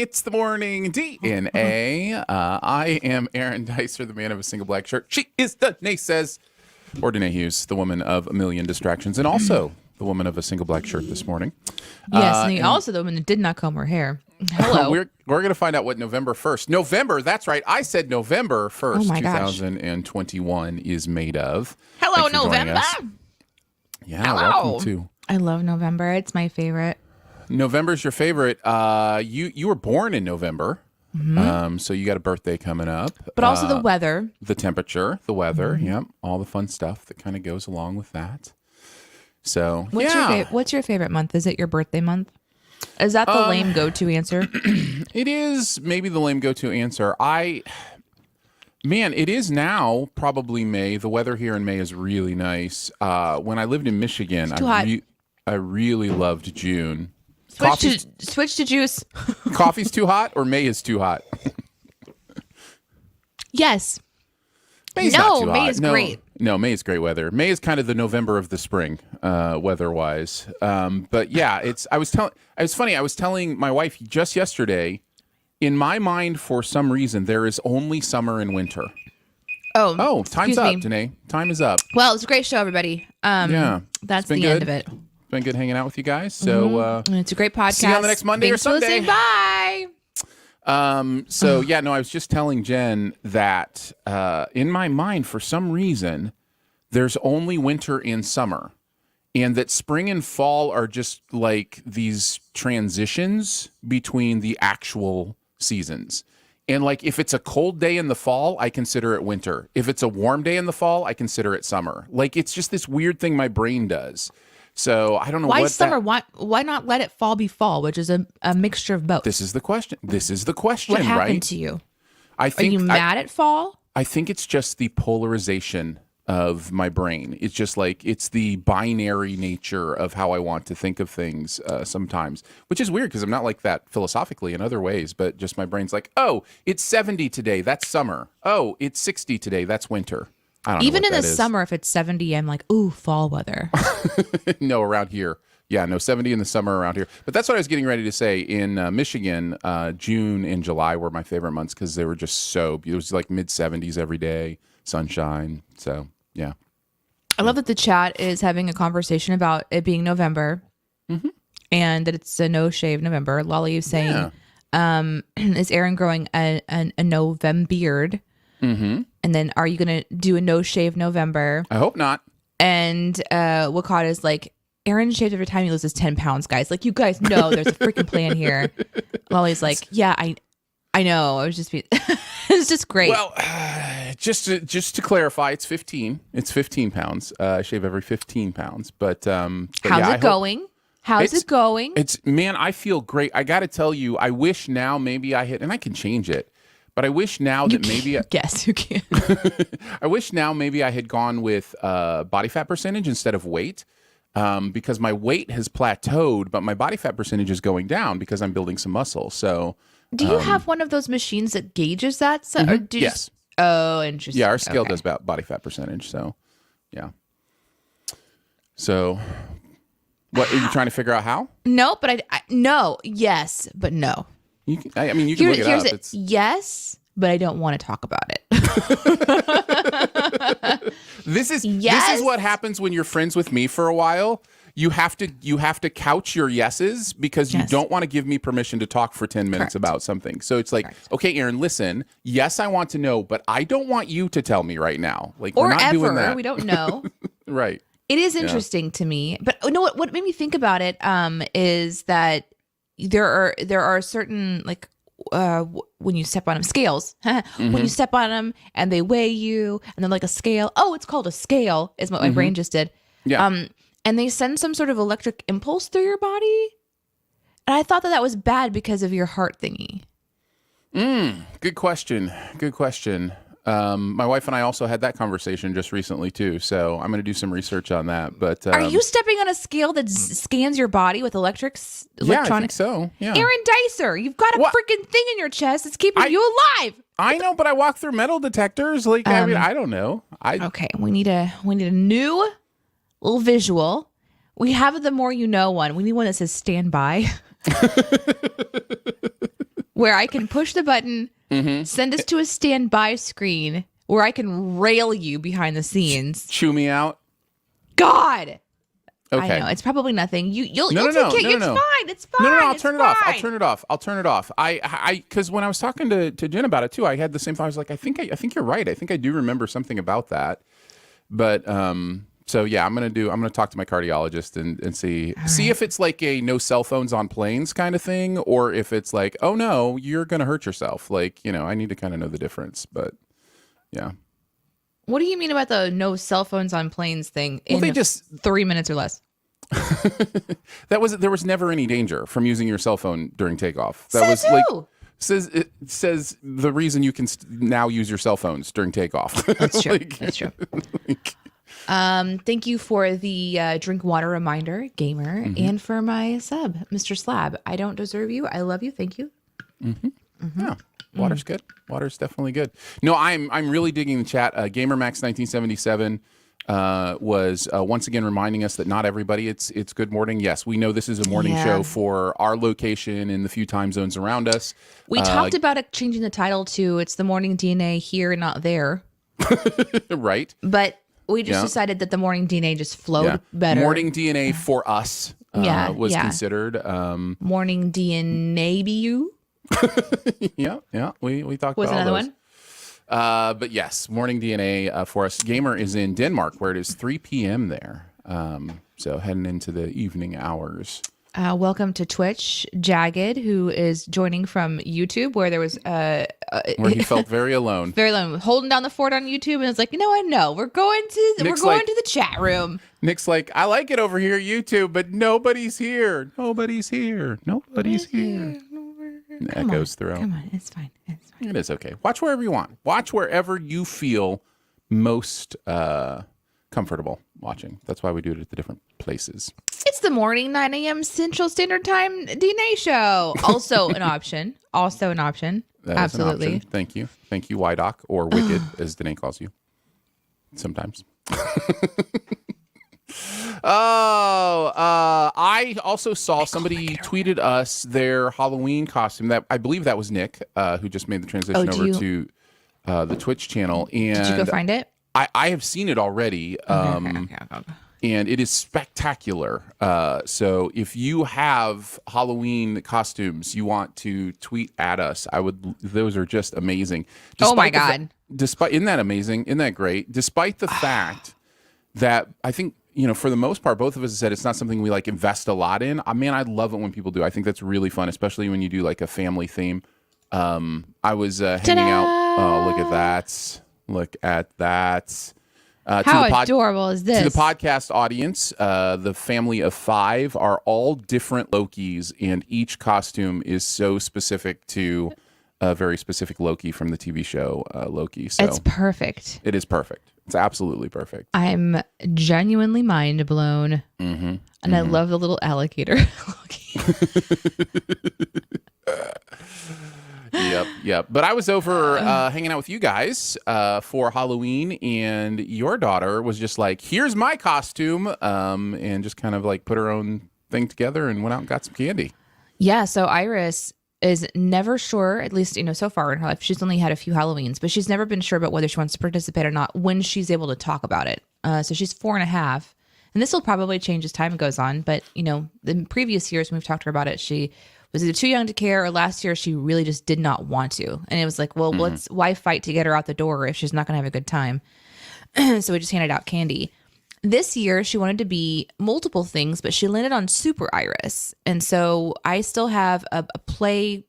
It's the morning DNA. I am Aaron Dicer, the man of a single black shirt. She is Danae Says, or Danae Hughes, the woman of a million distractions, and also the woman of a single black shirt this morning. Yes, and also the woman that did not comb her hair. Hello. We're going to find out what November 1st. November, that's right. I said November 1st, 2021 is made of. Hello, November. Yeah, hello. welcome to. I love November. It's my favorite. November's your favorite. You were born in November, so you got a birthday coming up. But also the weather. The temperature, the weather, yep, all the fun stuff that kind of goes along with that. So, what's your favorite month? Is it your birthday month? Is that the lame go-to answer? It is maybe the lame go-to answer. It is now probably May. The weather here in May is really nice. When I lived in Michigan, I really loved June. Switch to juice. Coffee's too hot or May is too hot? Yes. May's not too hot. May is great. No, May is great weather. May is kind of the November of the spring, weather-wise. But yeah, I was telling my wife just yesterday, in my mind, for some reason, there is only summer and winter. Oh, time's up, Danae. Time is up. Well, it's a great show, everybody. That's the end of it. It's been good hanging out with you guys. So it's a great podcast. See you on the next Monday or Sunday. Bye. I was just telling Jen that in my mind, for some reason, there's only winter and summer, and that spring and fall are just like these transitions between the actual seasons. And like, if it's a cold day in the fall, I consider it winter. If it's a warm day in the fall, I consider it summer. Like, it's just this weird thing my brain does. So I don't know why summer. Why not let it fall be fall, which is a mixture of both? This is the question. What happened to you? Are you mad at fall? I think it's just the polarization of my brain. It's just like, it's the binary nature of how I want to think of things sometimes, which is weird because I'm not like that philosophically in other ways, but just my brain's like, oh, it's 70 today, that's summer. Oh, it's 60 today, that's winter. I don't know. Even in the summer, if it's 70, I'm like, ooh, fall weather. No, around here. Yeah, no, 70 in the summer around here. But that's what I was getting ready to say. In Michigan, June and July were my favorite months because they were just so beautiful. It was like mid-70s every day, sunshine. So, yeah. I love that the chat is having a conversation about it being November and that it's a no-shave November. Lolly is saying, is Aaron growing a November beard? Mm-hmm. And then are you going to do a no-shave November? I hope not. And Wakata is like, Aaron shaved every time he loses 10 pounds, guys. Like, you guys know there's a freaking plan here. Lolly's like, yeah, I know. It's just great. Well, just to clarify, it's 15. It's 15 pounds. I shave every 15 pounds. But how's it going? How's it going? Man, I feel great. I got to tell you, I wish now maybe and I can change it. But I wish now that maybe yes, you can. I wish now maybe I had gone with body fat percentage instead of weight, because my weight has plateaued, but my body fat percentage is going down because I'm building some muscle. So, do you have one of those machines that gauges that? So, or do you yes. Oh, interesting. Yeah, our scale does about body fat percentage. So, yeah. So, what are you trying to figure out how? No, but no. Yes, but no. You can look it up. Yes, but I don't want to talk about it. This is what happens when you're friends with me for a while. You have to couch your yeses because you don't want to give me permission to talk for 10 minutes about something. So it's like, okay, Aaron, listen. Yes, I want to know, but I don't want you to tell me right now. Like, we're not doing that. We don't know. Right. It is interesting to me, but you know what made me think about it is that there are certain, like, when you step on them, scales, when you step on them and they weigh you and they're like a scale. Oh, it's called a scale is what my brain just did. Yeah. And they send some sort of electric impulse through your body. And I thought that was bad because of your heart thingy. Good question. My wife and I also had that conversation just recently too, so I'm going to do some research on that. But are you stepping on a scale that scans your body with electronic? Yeah, I think so. Yeah, Aaron Dicer, you've got a freaking thing in your chest that's keeping you alive. I know, but I walk through metal detectors. Like, I don't know. Okay, we need a new little visual. We have the more you know one. We need one that says stand by. where I can push the button, Mm-hmm. send us to a standby screen where I can rail you behind the scenes. Chew me out. God. Okay. I know it's probably nothing. You'll No, take no, care. no, It's no. fine. It's fine. No, I'll It's turn it off. I'll fine. turn it off. I'll turn it off. Because when I was talking to Jen about it too, I had the same thought. I was like, I think you're right. I think I do remember something about that. But so yeah, I'm gonna talk to my cardiologist and see if it's like a no cell phones on planes kind of thing, or if it's like, oh no, you're gonna hurt yourself. Like, I need to kind of know the difference. But yeah. What do you mean about the no cell phones on planes thing? Well, they in just 3 minutes or less. there was never any danger from using your cell phone during takeoff. That Says was who? it says the reason you can now use your cell phones during takeoff. That's true. Like- That's true. like- Thank you for the drink water reminder, gamer, Mm-hmm. and for my sub, Mr. Slab. I don't deserve you. I love you. Thank you. Yeah, water's good. Water's definitely good. No, I'm really digging the chat. GamerMax1977 was once again reminding us that not everybody it's Good Morning. Yes, we know this is a morning Yeah. show for our location and the few time zones around us. We talked about it changing the title to "It's the Morning DNA Here, Not There," Right? but we just Yeah. decided that the Morning DNA just flowed Yeah. better. Morning DNA for us was considered. Morning DNA be you Yeah. We talked was about all another those. one. But yes, Morning DNA for us. Gamer is in Denmark, where it is 3 p.m. there. So heading into the evening hours. Welcome to Twitch, Jagged, who is joining from YouTube, where there was Where he felt very alone. very long holding down the fort on YouTube, and it's like, you know what? No, we're going to Nick's like- the chat room. Nick's like, I like it over here, YouTube, but nobody's here. Nobody's here. Nobody's here. And echoes throughout. Come on, it's fine. It's fine. It is okay. Watch wherever you want. Watch wherever you feel most comfortable watching. That's why we do it at the different places. It's the morning 9 a.m. Central Standard Time DNA show. Also an option. Also an option. That is an Absolutely. option. Thank you. Thank you, Wydock, or Wicked, as Danae calls you. Sometimes. I also saw somebody tweeted us their Halloween costume. That I believe that was Nick, who just made the transition Oh, over to the Twitch channel. And Did you go find it? I have seen it already. Okay. And it is spectacular. So if you have Halloween costumes you want to tweet at us, those are just amazing. Oh my Despite God. isn't that amazing? Isn't that great? Despite the fact that I think, for the most part, both of us have said it's not something we like invest a lot in. Man, I love it when people do. I think that's really fun, especially when you do like a family theme. I was hanging out. Oh, look at that. Look at that. How adorable is this? To the podcast audience, the family of 5 are all different Lokis, and each costume is so specific to a very specific Loki from the TV show Loki. So It's perfect. it is perfect. It's absolutely perfect. I'm genuinely mind blown. Mm-hmm. And I love the little alligator. Yep. But I was over hanging out with you guys for Halloween, and your daughter was just like, here's my costume, and just kind of like put her own thing together and went out and got some candy. Yeah, so Iris is never sure, at least, so far in her life. She's only had a few Halloweens, but she's never been sure about whether she wants to participate or not when she's able to talk about it. So she's 4.5. And this will probably change as time goes on. But, the previous years when we've talked to her about it, she was either too young to care, or last year she really just did not want to. And it was like, well, why fight to get her out the door if she's not going to have a good time? So we just handed out candy. This year, she wanted to be multiple things, but she landed on Super Iris. And so I still have a play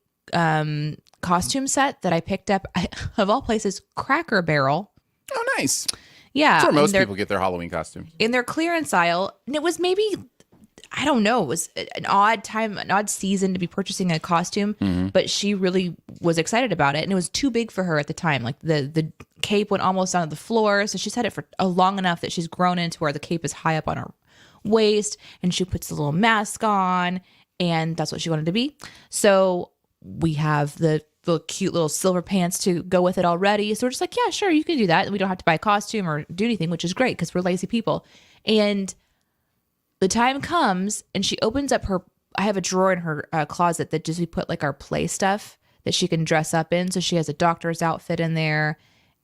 costume set that I picked up, of all places, Cracker Barrel. Oh, nice. Yeah. That's where most and people get their Halloween costume. in their clearance aisle. And it was maybe, I don't know, it was an odd season to be purchasing a costume, but she really was excited about it. And it was too big for her at the time. Like the cape went almost down to the floor. So she's had it for long enough that she's grown into where the cape is high up on her waist, and she puts the little mask on, and that's what she wanted to be. So we have the cute little silver pants to go with it already. So we're just like, yeah, sure, you can do that. We don't have to buy a costume or do anything, which is great because we're lazy people. And the time comes and she opens up I have a drawer in her closet that just we put like our play stuff that she can dress up in. So she has a doctor's outfit in there,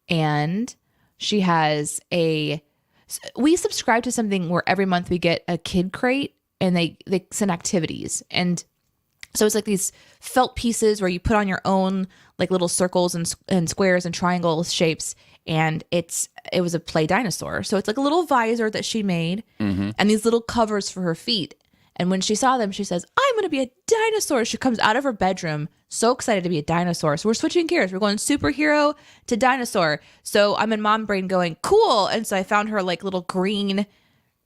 and she has we subscribe to something where every month we get a kid crate, and they send activities. And so it's like these felt pieces where you put on your own like little circles and squares and triangle shapes. And it was a play dinosaur. So it's like a little visor that she made and these little covers for her feet. And when she saw them, she says, I'm going to be a dinosaur. She comes out of her bedroom so excited to be a dinosaur. So we're switching gears. We're going superhero to dinosaur. So I'm in mom brain going, cool. And so I found her like little green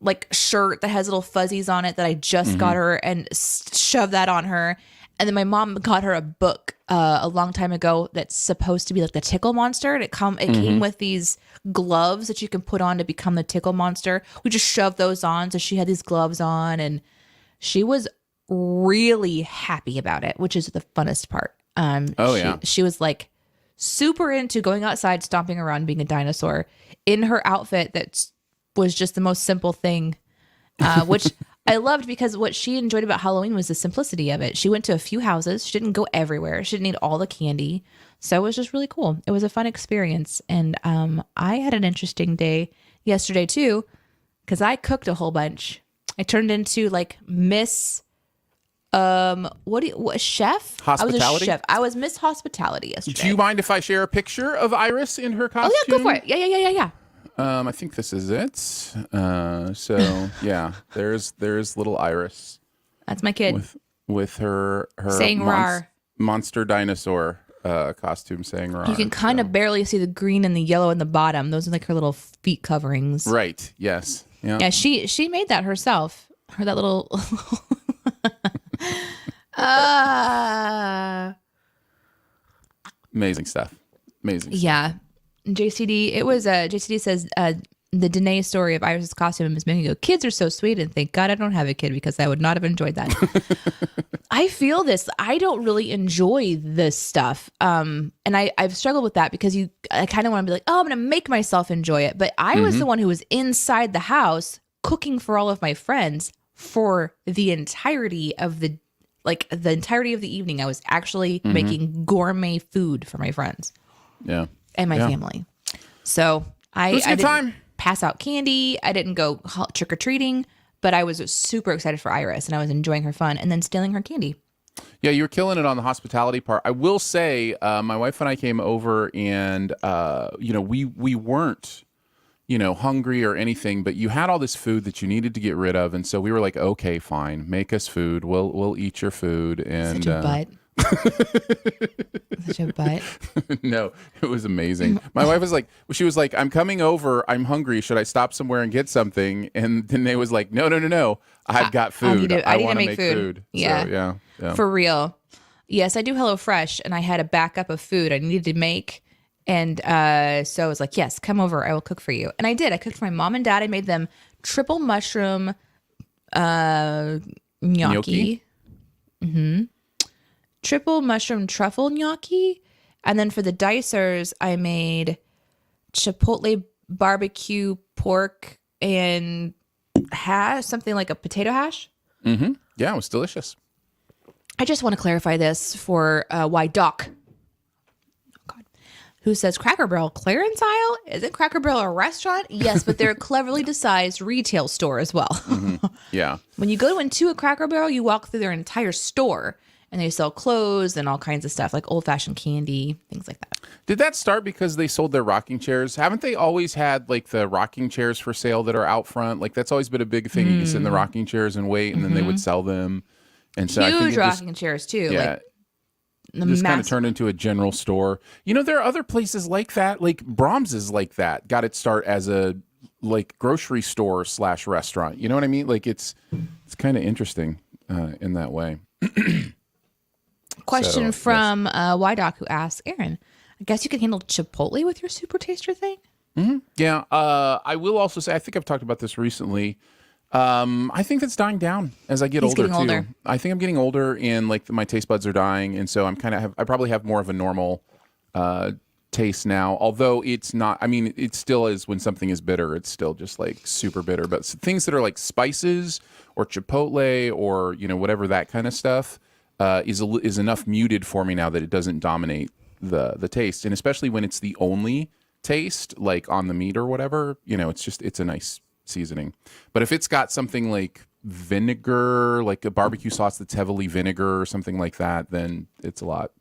like shirt that has little fuzzies on it that I just got her and shoved that on her. And then my mom got her a book a long time ago that's supposed to be like the Tickle Monster. And it came with these gloves that you can put on to become the Tickle Monster. We just shoved those on. So she had these gloves on, and she was really happy about it, which is the funnest part. She was like super into going outside, stomping around, being a dinosaur in her outfit that was just the most simple thing, which I loved, because what she enjoyed about Halloween was the simplicity of it. She went to a few houses. She didn't go everywhere. She didn't eat all the candy. So it was just really cool. It was a fun experience. And I had an interesting day yesterday too, because I cooked a whole bunch. I turned into like Miss, chef? Hospitality? I was a chef. I was Miss Hospitality yesterday. Do you mind if I share a picture of Iris in her costume? Oh yeah, go for it. Yeah. I think this is it. So yeah, there's little Iris. That's my kid. With her saying rawr. Monster dinosaur costume saying rawr. You can kind of barely see the green and the yellow in the bottom. Those are like her little feet coverings. Right. Yes. Yeah. Yeah. She made that herself. That little. Amazing stuff. Amazing. Yeah. JCD, JCD says the Danae story of Iris's costume is making me go, kids are so sweet, and thank God I don't have a kid, because I would not have enjoyed that. I feel this. I don't really enjoy this stuff. And I've struggled with that, because I kind of want to be like, oh, I'm going to make myself enjoy it. But I was the one who was inside the house cooking for all of my friends for the entirety of the entirety of the evening. I was actually making gourmet food for my friends. Yeah. And my family. So I didn't pass out candy. I didn't go trick or treating, but I was super excited for Iris, and I was enjoying her fun and then stealing her candy. Yeah, you were killing it on the hospitality part. I will say, my wife and I came over, and we weren't, hungry or anything, but you had all this food that you needed to get rid of, and so we were like, okay, fine, make us food. We'll eat your food. And such a butt. Such a butt. No, it was amazing. My wife was like, I'm coming over. I'm hungry. Should I stop somewhere and get something? And Danae was like, no. I've got food. I want to make food. Yeah. So, yeah. For real. Yes, I do HelloFresh, and I had a backup of food I needed to make. And so I was like, yes, come over. I will cook for you. And I did. I cooked for my mom and dad. I made them triple mushroom gnocchi. Triple mushroom truffle gnocchi. And then for the dicers, I made chipotle barbecue pork and hash, something like a potato hash. Mm-hmm. Yeah, it was delicious. I just want to clarify this for why Doc, who says Cracker Barrel clearance aisle? Isn't Cracker Barrel a restaurant? Yes, but they're a cleverly disguised retail store as well. Yeah. When you go into a Cracker Barrel, you walk through their entire store. And they sell clothes and all kinds of stuff, like old-fashioned candy, things like that. Did that start because they sold their rocking chairs? Haven't they always had, like, the rocking chairs for sale that are out front? Like, that's always been a big thing. You can sit in the rocking chairs and wait, and then they would sell them. And so Huge I think rocking chairs, too. Yeah. Like, just kind of turned into a general store. There are other places like that. Like, Brahms is like that. Got its start as a, like, grocery store / restaurant. You know what I mean? Like, it's kind of interesting in that way. Question from YDoc, who asks, Aaron, I guess you can handle Chipotle with your super taster thing? Mm-hmm. Yeah. I will also say, I think I've talked about this recently. I think that's dying down as I get older too. Older. I think I'm getting older, and like my taste buds are dying, and so I probably have more of a normal taste now. Although it's not. I mean, it still is when something is bitter. It's still just like super bitter. But things that are like spices or Chipotle or whatever, that kind of stuff. is enough muted for me now that it doesn't dominate the taste, and especially when it's the only taste, like on the meat or whatever, it's a nice seasoning. But if it's got something like vinegar, like a barbecue sauce that's heavily vinegar or something like that, then it's a lot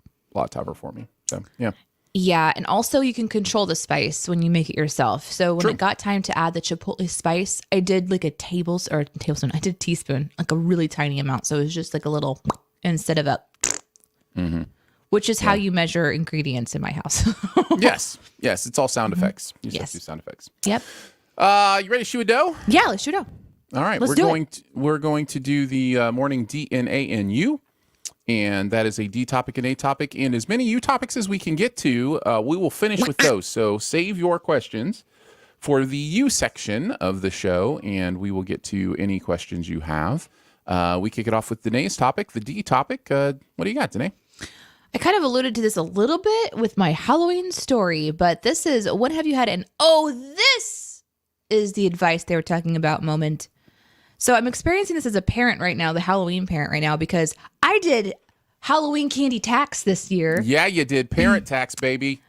tougher for me. So yeah. Yeah, and also you can control the spice when you make it yourself. So when True. it got time to add the chipotle spice, I did like a tablespoon. I did a teaspoon, like a really tiny amount. So it was just like a little instead of a, which is how you measure ingredients in my house. Yes, it's all sound effects. You just have to do sound effects. Yep. You ready to shoot a dough? Yeah, let's shoot out. All right, Let's do it. we're going to do the morning DNA and U. And that is a D topic and A topic. And as many U topics as we can get to, we will finish with those. So save your questions for the U section of the show, and we will get to any questions you have. We kick it off with Danae's topic, the D topic. What do you got, Danae? I kind of alluded to this a little bit with my Halloween story, but this is, when have you had an, this is the advice they were talking about moment. So I'm experiencing this as a parent right now, the Halloween parent right now, because I did Halloween candy tax this year. Yeah, you did. Parent tax, baby.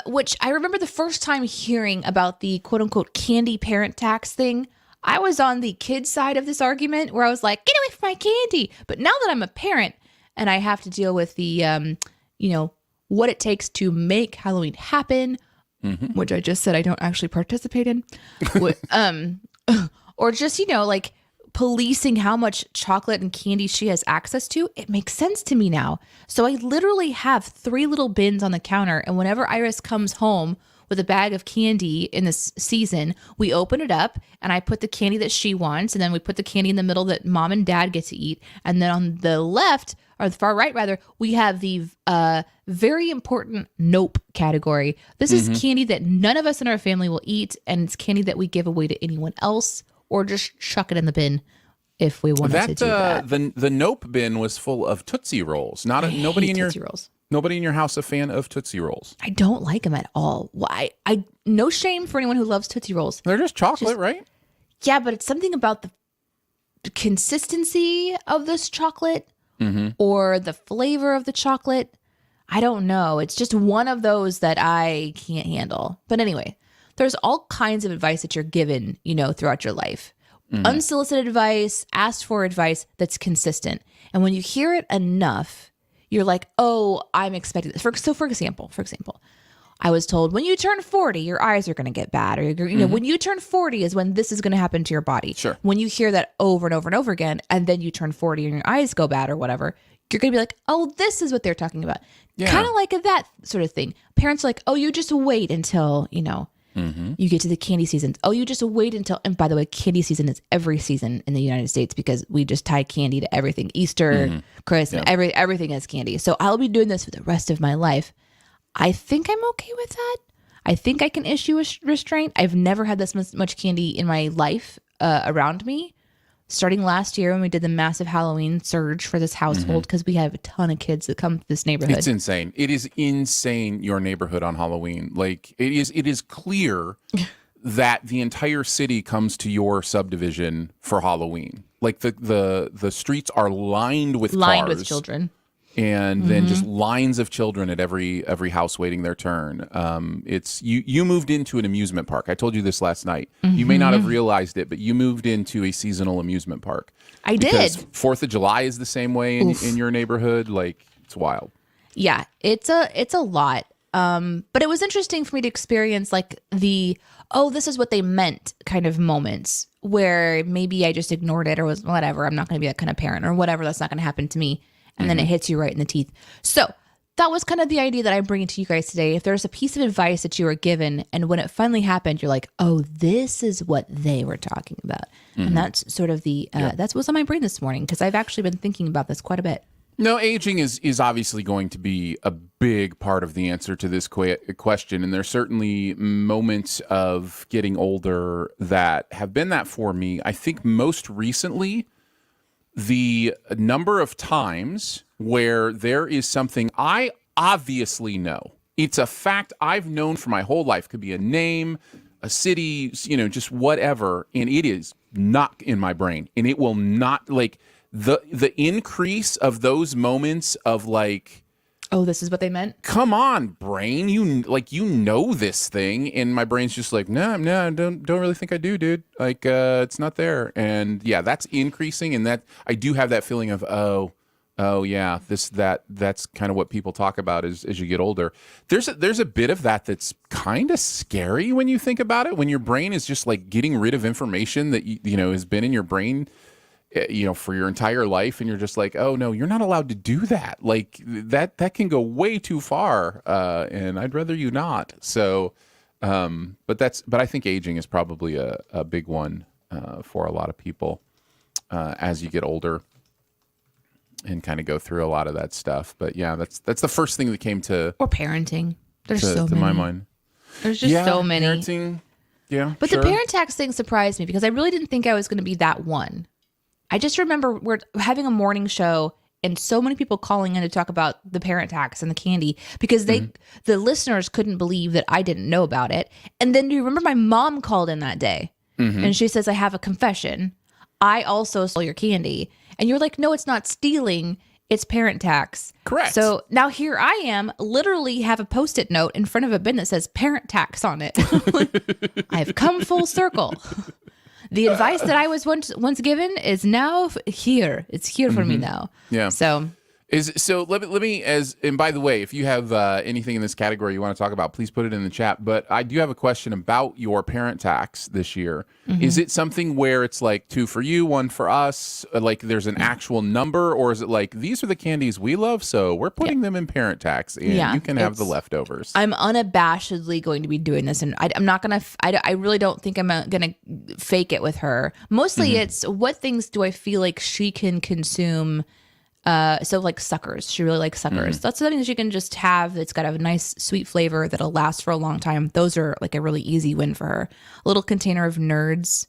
Which I remember the first time hearing about the quote unquote candy parent tax thing. I was on the kids side of this argument where I was like, get away from my candy. But now that I'm a parent and I have to deal with the, what it takes to make Halloween happen, which I just said I don't actually participate in, or just, like policing how much chocolate and candy she has access to, it makes sense to me now. So I literally have 3 little bins on the counter, and whenever Iris comes home with a bag of candy in this season, we open it up and I put the candy that she wants, and then we put the candy in the middle that mom and dad get to eat. And then on the left, or the far right rather, we have the very important nope category. This is candy that none of us in our family will eat, and it's candy that we give away to anyone else, or just chuck it in the bin if we wanted to do that. The nope bin was full of Tootsie Rolls. Nobody in Tootsie Rolls. Nobody in your house a fan of Tootsie Rolls. I don't like them at all. Why? I no shame for anyone who loves Tootsie Rolls. They're just chocolate, right? Yeah, but it's something about the consistency of this chocolate or the flavor of the chocolate. I don't know. It's just one of those that I can't handle. But anyway, there's all kinds of advice that you're given, throughout your life. Unsolicited advice, asked for advice that's consistent. And when you hear it enough, you're like, oh, I'm expecting this. For example, I was told when you turn 40, your eyes are going to get bad. Or, when you turn 40 is when this is going to happen to your body. Sure. When you hear that over and over and over again, and then you turn 40 and your eyes go bad or whatever, you're going to be like, oh, this is what they're talking about. Yeah. Kind of like that sort of thing. Parents are like, oh, you just wait until, you get to the candy season. Oh, you just wait until, and by the way, candy season is every season in the United States because we just tie candy to everything. Easter, Christmas, everything is candy. So I'll be doing this for the rest of my life. I think I'm okay with that. I think I can issue a restraint. I've never had this much candy in my life around me. Starting last year when we did the massive Halloween surge for this household, because we have a ton of kids that come to this neighborhood. It's insane. It is insane, your neighborhood on Halloween. Like, it is clear that the entire city comes to your subdivision for Halloween. Like, the streets are lined with cars. Children. And then just lines of children at every house waiting their turn. It's you moved into an amusement park. I told you this last night. You may not have realized it, but you moved into a seasonal amusement park. I because did. 4th of July is the same way in your neighborhood. Like, it's wild. Yeah, it's a lot. But it was interesting for me to experience like this is what they meant kind of moments where maybe I just ignored it or was whatever. I'm not going to be that kind of parent or whatever. That's not going to happen to me. And then it hits you right in the teeth. So that was kind of the idea that I'm bringing to you guys today. If there's a piece of advice that you were given, and when it finally happened, you're like, oh, this is what they were talking about. And that's sort of that's what's on my brain this morning, because I've actually been thinking about this quite a bit. No, aging is obviously going to be a big part of the answer to this question. And there's certainly moments of getting older that have been that for me. I think most recently, the number of times where there is something I obviously know. It's a fact I've known for my whole life. Could be a name, a city, just whatever. And it is not in my brain. And it will not, like, the increase of those moments of like, Oh, this is what they meant? come on, brain, you know this thing, and my brain's just like, no, I don't really think I do, dude. Like, it's not there, and yeah, that's increasing, and that I do have that feeling of oh yeah, that's kind of what people talk about as you get older. There's a bit of that that's kind of scary when you think about it, when your brain is just like getting rid of information that you know has been in your brain for your entire life, and you're just like, oh no, you're not allowed to do that. Like that can go way too far, and I'd rather you not. So, but I think aging is probably a big one for a lot of people as you get older and kind of go through a lot of that stuff. But yeah, that's the first thing that came to Or parenting. There's to, so to many. my mind. There's just so many. Parenting. Yeah, But sure. the parent tax thing surprised me because I really didn't think I was going to be that one. I just remember we're having a morning show and so many people calling in to talk about the parent tax and the candy because the listeners couldn't believe that I didn't know about it. And then do you remember my mom called in that day and she says, I have a confession. I also stole your candy. And you're like, no, it's not stealing. It's parent tax. Correct. So now here I am, literally have a Post-it note in front of a bin that says parent tax on it. I've come full circle. The advice that I was once given is now here. It's here for me now. Yeah. So let me and by the way, if you have anything in this category you want to talk about, please put it in the chat. But I do have a question about your parent tax this year. Is it something where it's like 2 for you, 1 for us? Like there's an actual number, or is it like these are the candies we love, so we're putting them in parent tax, and you can have the leftovers? I'm unabashedly going to be doing this, and I'm not gonna. I really don't think I'm gonna fake it with her. Mostly, it's what things do I feel like she can consume. So like suckers, she really likes suckers. That's something that she can just have that's got a nice sweet flavor that'll last for a long time. Those are like a really easy win for her. A little container of Nerds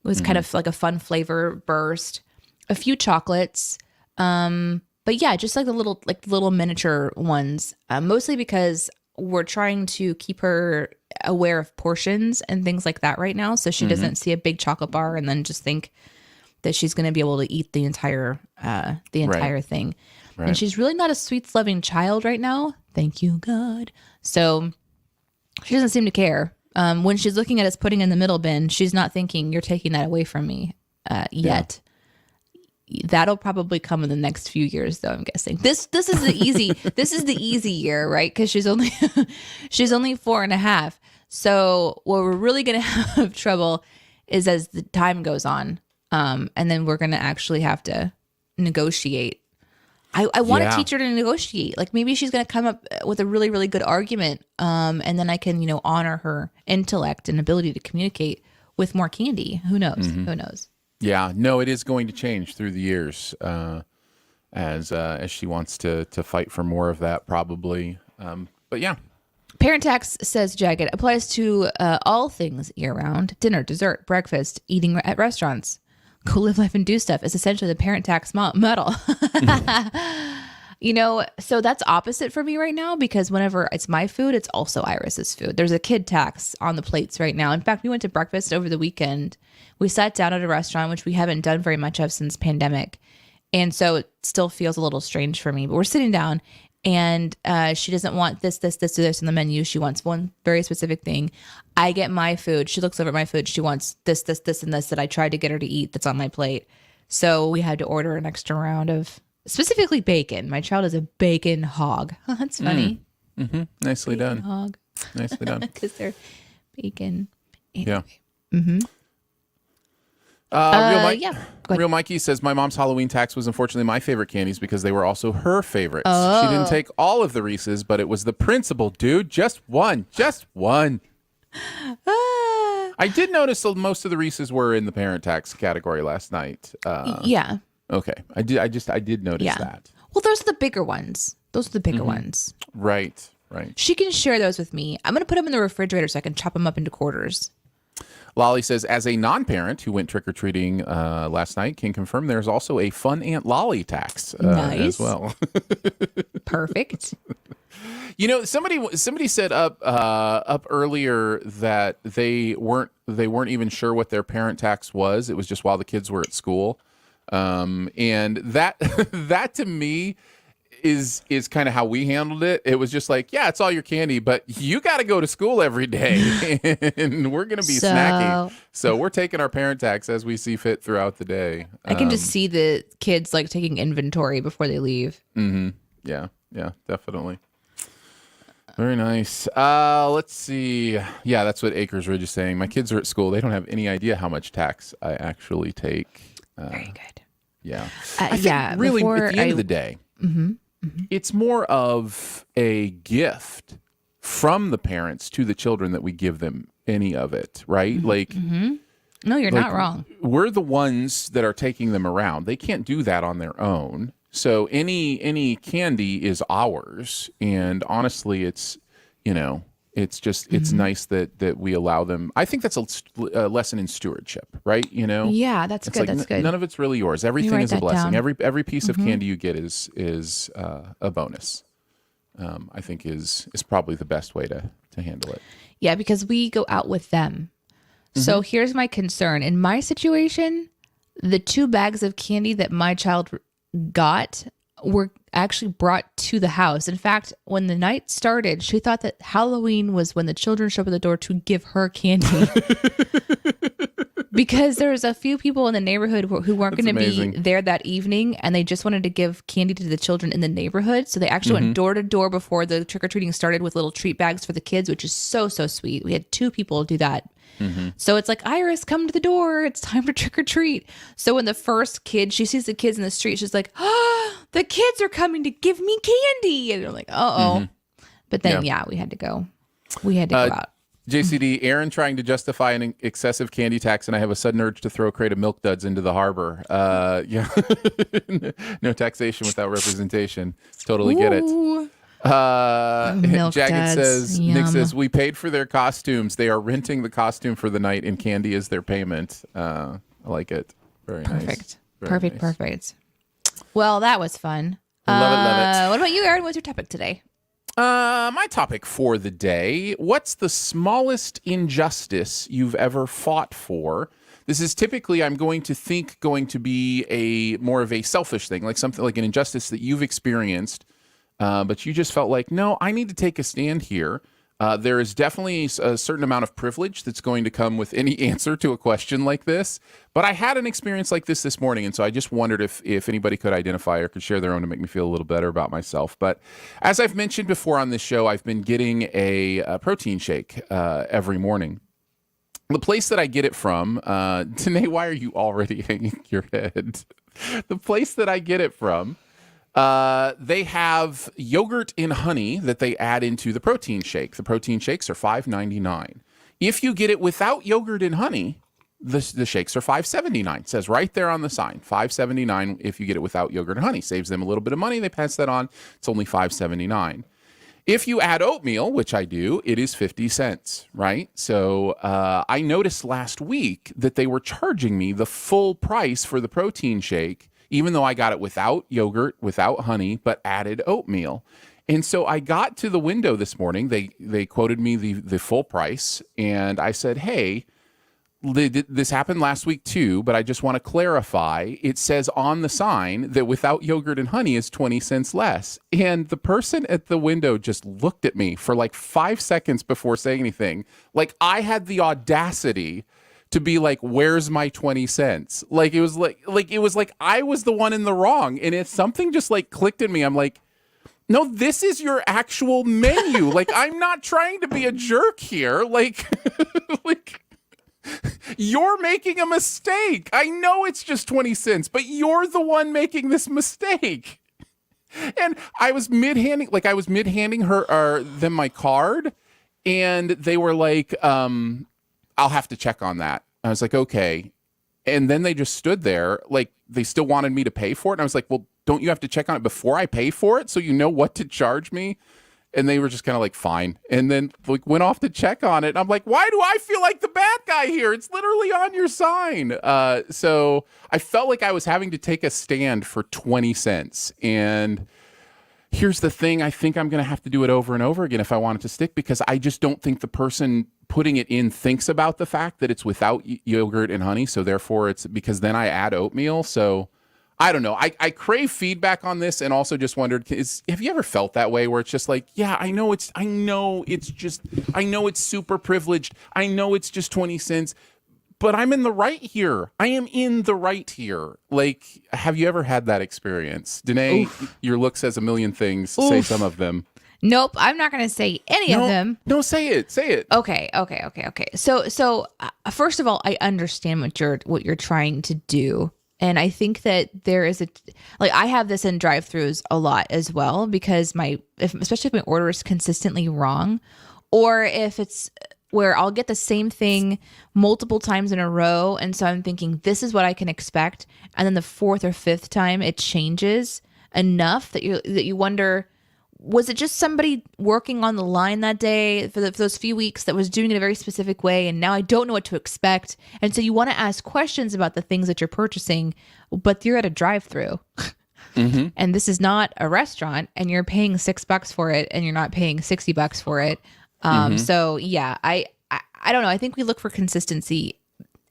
was kind of like a fun flavor burst. A few chocolates, but yeah, just like the little miniature ones. Mostly because we're trying to keep her aware of portions and things like that right now, so she doesn't see a big chocolate bar and then just think that she's going to be able to eat the entire thing. Right. And she's really not a sweets loving child right now. Thank you, God. So she doesn't seem to care. When she's looking at us putting in the middle bin, she's not thinking you're taking that away from me yet. Yeah. That'll probably come in the next few years, though. I'm guessing this is the easy this is the easy year, right? Because she's only 4.5. So what we're really going to have trouble is as the time goes on. And then we're going to actually have to negotiate. I want to teach her to negotiate. Like maybe she's going to come up with a really, really good argument. And then I can, honor her intellect and ability to communicate with more candy. Who knows? Who knows? Yeah, no, it is going to change through the years as she wants to fight for more of that probably. But yeah. Parent tax, says Jagged, applies to all things year round. Dinner, dessert, breakfast, eating at restaurants. Go live life and do stuff is essentially the parent tax model. So that's opposite for me right now because whenever it's my food, it's also Iris's food. There's a kid tax on the plates right now. In fact, we went to breakfast over the weekend. We sat down at a restaurant, which we haven't done very much of since pandemic. And so it still feels a little strange for me, but we're sitting down and she doesn't want this on the menu. She wants one very specific thing. I get my food. She looks over at my food. She wants this, and this that I tried to get her to eat that's on my plate. So we had to order an extra round of specifically bacon. My child is a bacon hog. That's funny. Nicely bacon done. Hog. Nicely done. Because they're bacon. Anyway. Yeah. Real Mikey says, my mom's Halloween tax was unfortunately my favorite candies because they were also her favorites. She didn't take all of the Reese's, but it was the principle, dude. Just one. I did notice most of the Reese's were in the parent tax category last night. Yeah. Okay. I did notice that. Well, those are the bigger ones. Ones. Right. She can share those with me. I'm going to put them in the refrigerator so I can chop them up into quarters. Lolly says, as a non-parent who went trick-or-treating last night, can confirm there's also a fun Aunt Lolly tax as well. Perfect. Somebody said up earlier that they weren't even sure what their parent tax was. It was just while the kids were at school. And that that to me is kind of how we handled it. It was just like, yeah, it's all your candy, but you got to go to school every day, and we're going to be snacky. So we're taking our parent tax as we see fit throughout the day. I can just see the kids like taking inventory before they leave. Yeah, definitely. Very nice. Let's see. Yeah, that's what Acres Ridge is saying. My kids are at school. They don't have any idea how much tax I actually take. Very good. Yeah. I think really, at the end of the day, it's more of a gift from the parents to the children that we give them any of it, right? No, you're not wrong. We're the ones that are taking them around. They can't do that on their own. So any candy is ours, and honestly, it's it's just it's nice that we allow them. I think that's a lesson in stewardship, right? Yeah, that's good. That's good. None of it's really yours. Everything is a blessing. Down. Every piece of candy you get is a bonus. I think is probably the best way to handle it. Yeah, because we go out with them. So here's my concern. In my situation, the 2 bags of candy that my child got were actually brought to the house. In fact, when the night started, she thought that Halloween was when the children showed up at the door to give her candy. Because there was a few people in the neighborhood who weren't going to be there that evening, and they just wanted to give candy to the children in the neighborhood. So they actually went door to door before the trick-or-treating started with little treat bags for the kids, which is so sweet. We had 2 people do that. So it's like, Iris, come to the door. It's time to trick or treat. So when the first kid, she sees the kids in the street, she's like, oh, the kids are coming to give me candy. And they're like, uh-oh. But then, we had to go. We had to go out. JCD, Aaron trying to justify an excessive candy tax, and I have a sudden urge to throw a crate of Milk Duds into the harbor. Yeah. No taxation without representation. Totally get it. Jagged says, Nick says, we paid for their costumes. They are renting the costume for the night, and candy is their payment. I like it. Very nice. Perfect. Well, that was fun. Love it. What about you, Aaron? What's your topic today? My topic for the day: what's the smallest injustice you've ever fought for? This is typically, I'm going to be a more of a selfish thing, like something like an injustice that you've experienced. But you just felt like, no, I need to take a stand here. There is definitely a certain amount of privilege that's going to come with any answer to a question like this. But I had an experience like this morning, and so I just wondered if anybody could identify or could share their own to make me feel a little better about myself. But as I've mentioned before on this show, I've been getting a protein shake every morning. The place that I get it from, Danae, why are you already hanging your head? The place that I get it from, they have yogurt and honey that they add into the protein shake. The protein shakes are $5.99. If you get it without yogurt and honey, the shakes are $5.79. It says right there on the sign, $5.79 if you get it without yogurt and honey. Saves them a little bit of money. They pass that on. It's only $5.79. If you add oatmeal, which I do, it is 50 cents, right? So I noticed last week that they were charging me the full price for the protein shake, even though I got it without yogurt, without honey, but added oatmeal. And so I got to the window this morning. They quoted me the full price, and I said, hey, this happened last week too, but I just want to clarify. It says on the sign that without yogurt and honey is 20 cents less. And the person at the window just looked at me for like 5 seconds before saying anything. Like I had the audacity to be like, where's my 20 cents? Like it was like I was the one in the wrong. And it's something just like clicked in me. I'm like, no, this is your actual menu. Like, I'm not trying to be a jerk here. Like, you're making a mistake. I know it's just 20 cents, but you're the one making this mistake. And I was mid-handing them my card, and they were like, I'll have to check on that. I was like, okay. And then they just stood there, like they still wanted me to pay for it. And I was like, well, don't you have to check on it before I pay for it so you know what to charge me? And they were just kind of like, fine. And then like went off to check on it. And I'm like, why do I feel like the bad guy here? It's literally on your sign. So I felt like I was having to take a stand for 20 cents. And here's the thing. I think I'm going to have to do it over and over again if I want it to stick, because I just don't think the person putting it in thinks about the fact that it's without yogurt and honey. So therefore it's because then I add oatmeal. So I don't know. I crave feedback on this, and also just wondered, have you ever felt that way where it's just like, yeah, I know it's super privileged. I know it's just 20 cents, but I'm in the right here. I am in the right here. Like, have you ever had that experience? Danae, Oof. your look says a million things. Say some of them. Nope, I'm not going to say any of them. No, say it. Say it. Okay. So first of all, I understand what you're trying to do. And I think that there is I have this in drive-throughs a lot as well, because especially if my order is consistently wrong, or if it's where I'll get the same thing multiple times in a row. And so I'm thinking, this is what I can expect. And then the fourth or fifth time it changes enough that you wonder, was it just somebody working on the line that day for those few weeks that was doing it a very specific way, and now I don't know what to expect? And so you want to ask questions about the things that you're purchasing, but you're at a drive-through. Mm-hmm. And this is not a restaurant, and you're paying $6 for it, and you're not paying $60 for it. So yeah, I don't know. I think we look for consistency,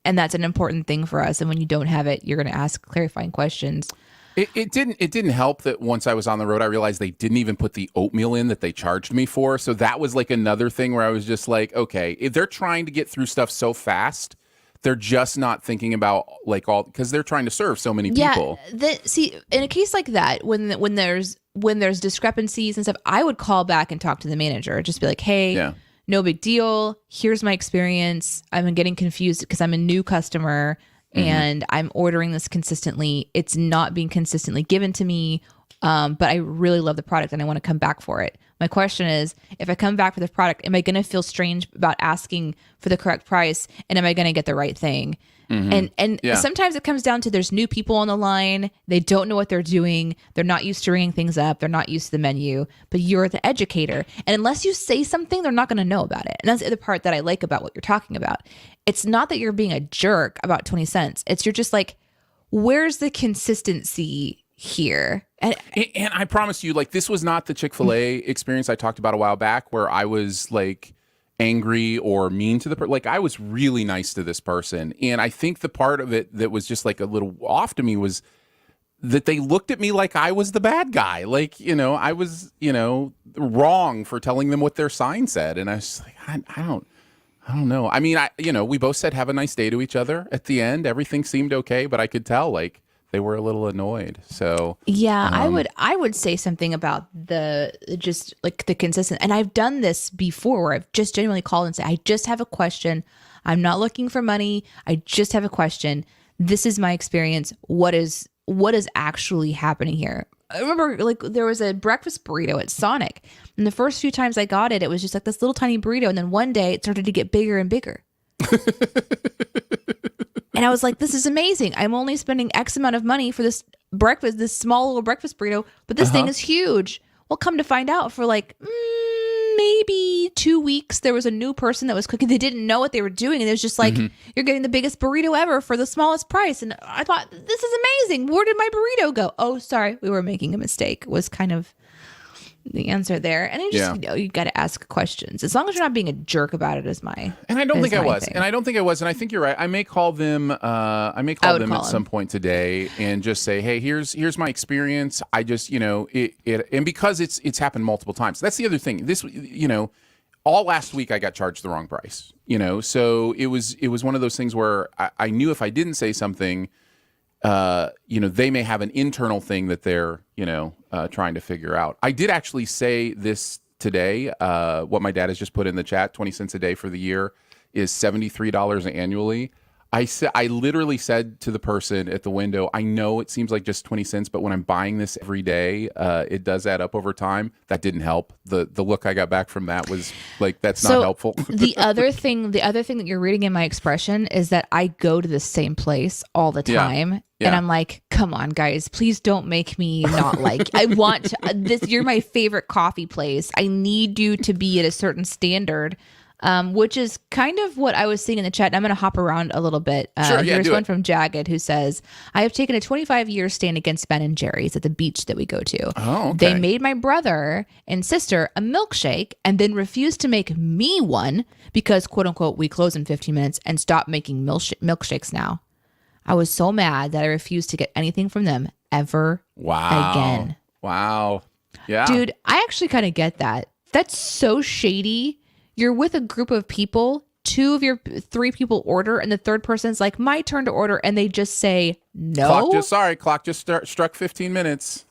and that's an important thing for us. And when you don't have it, you're going to ask clarifying questions. It didn't help that once I was on the road, I realized they didn't even put the oatmeal in that they charged me for. So that was like another thing where I was just like, okay, if they're trying to get through stuff so fast, they're just not thinking about because they're trying to serve so many people. See, in a case like that, when there's discrepancies and stuff, I would call back and talk to the manager. Just be like, hey, no big deal. Here's my experience. I'm getting confused because I'm a new customer. And I'm ordering this consistently. It's not being consistently given to me, but I really love the product and I want to come back for it. My question is, if I come back for the product, am I going to feel strange about asking for the correct price? And am I going to get the right thing? And sometimes it comes down to there's new people on the line. They don't know what they're doing. They're not used to ringing things up. They're not used to the menu, but you're the educator. And unless you say something, they're not going to know about it. And that's the other part that I like about what you're talking about. It's not that you're being a jerk about 20 cents. It's you're just like, where's the consistency here? And I promise you, like, this was not the Chick-fil-A experience I talked about a while back where I was like angry or mean to the person. Like, I was really nice to this person. And I think the part of it that was just like a little off to me was that they looked at me like I was the bad guy. Like, I was, wrong for telling them what their sign said. And I was like, I don't know. I mean, we both said have a nice day to each other at the end. Everything seemed okay, but I could tell like they were a little annoyed. So yeah, I would say something about the consistent. And I've done this before where I've just genuinely called and say, I just have a question. I'm not looking for money. I just have a question. This is my experience. What is actually happening here? I remember there was a breakfast burrito at Sonic, and the first few times I got it, it was just like this little tiny burrito, and then one day it started to get bigger and bigger. And I was like, this is amazing. I'm only spending X amount of money for this small little breakfast burrito, but this thing is huge. Well, come to find out, for maybe 2 weeks, there was a new person that was cooking. They didn't know what they were doing. And it was just like, you're getting the biggest burrito ever for the smallest price. And I thought, this is amazing. Where did my burrito go? Oh, sorry, we were making a mistake, was kind of the answer there. And I just, you got to ask questions. As long as you're not being a jerk about it, is my And I don't think I was. Thing. And I don't think I was. And I think you're right. I may call them. At some point today and just say, hey, here's my experience. I just, and because it's happened multiple times. That's the other thing. This, all last week I got charged the wrong price. So it was one of those things where I knew if I didn't say something, they may have an internal thing that they're, trying to figure out. I did actually say this today. What my dad has just put in the chat, 20 cents a day for the year is $73 annually. I literally said to the person at the window, I know it seems like just 20 cents, but when I'm buying this every day, it does add up over time. That didn't help. The look I got back from that was like, that's not helpful. the other thing that you're reading in my expression is that I go to the same place all the time. Yeah. And I'm like, come on, guys, please don't make me not like, I want this. You're my favorite coffee place. I need you to be at a certain standard. Which is kind of what I was seeing in the chat. And I'm going to hop around a little bit. Here's one from Jagged who says, I have taken a 25-year stand against Ben and Jerry's at the beach that we go to. Oh, okay. They made my brother and sister a milkshake and then refused to make me one because, quote unquote, we close in 15 minutes and stop making milkshakes now. I was so mad that I refused to get anything from them ever again. Wow. Yeah. Dude, I actually kind of get that. That's so shady. You're with a group of people, 2 of your 3 people order, and the third person's like, my turn to order, and they just say no. Clock just struck 15 minutes.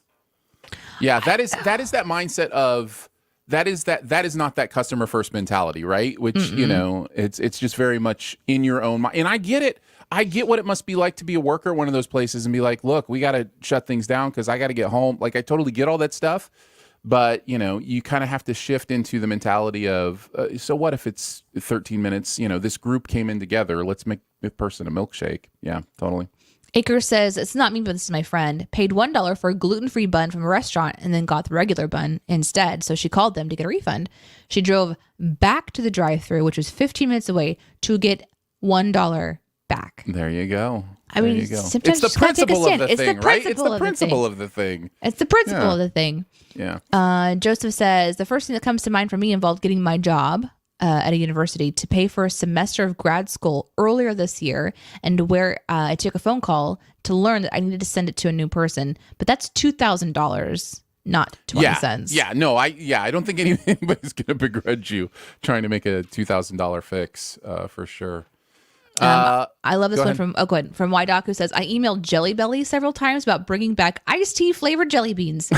Yeah, that is that mindset of that is not that customer first mentality, right? Which, you know, it's just very much in your own mind. And I get it. I get what it must be like to be a worker at one of those places and be like, look, we got to shut things down because I got to get home. Like, I totally get all that stuff. But, you know, you kind of have to shift into the mentality of, so what if it's 13 minutes? You know, this group came in together. Let's make this person a milkshake. Yeah, totally. Aker says, it's not me, but this is my friend. Paid $1 for a gluten-free bun from a restaurant and then got the regular bun instead. So she called them to get a refund. She drove back to the drive-thru, which was 15 minutes away, to get $1 back. There you go. I mean, sometimes it's the principle of the it's thing, the right? It's the principle principle of the thing. It's the principle of the thing. Yeah. Joseph says, the first thing that comes to mind for me involved getting my job at a university to pay for a semester of grad school earlier this year, and where I took a phone call to learn that I needed to send it to a new person. But that's $2,000, not 20 cents. Yeah. No, I don't think anybody's going to begrudge you trying to make a $2,000 fix for sure. I love this one from YDoc, who says, I emailed Jelly Belly several times about bringing back iced tea flavored jelly beans.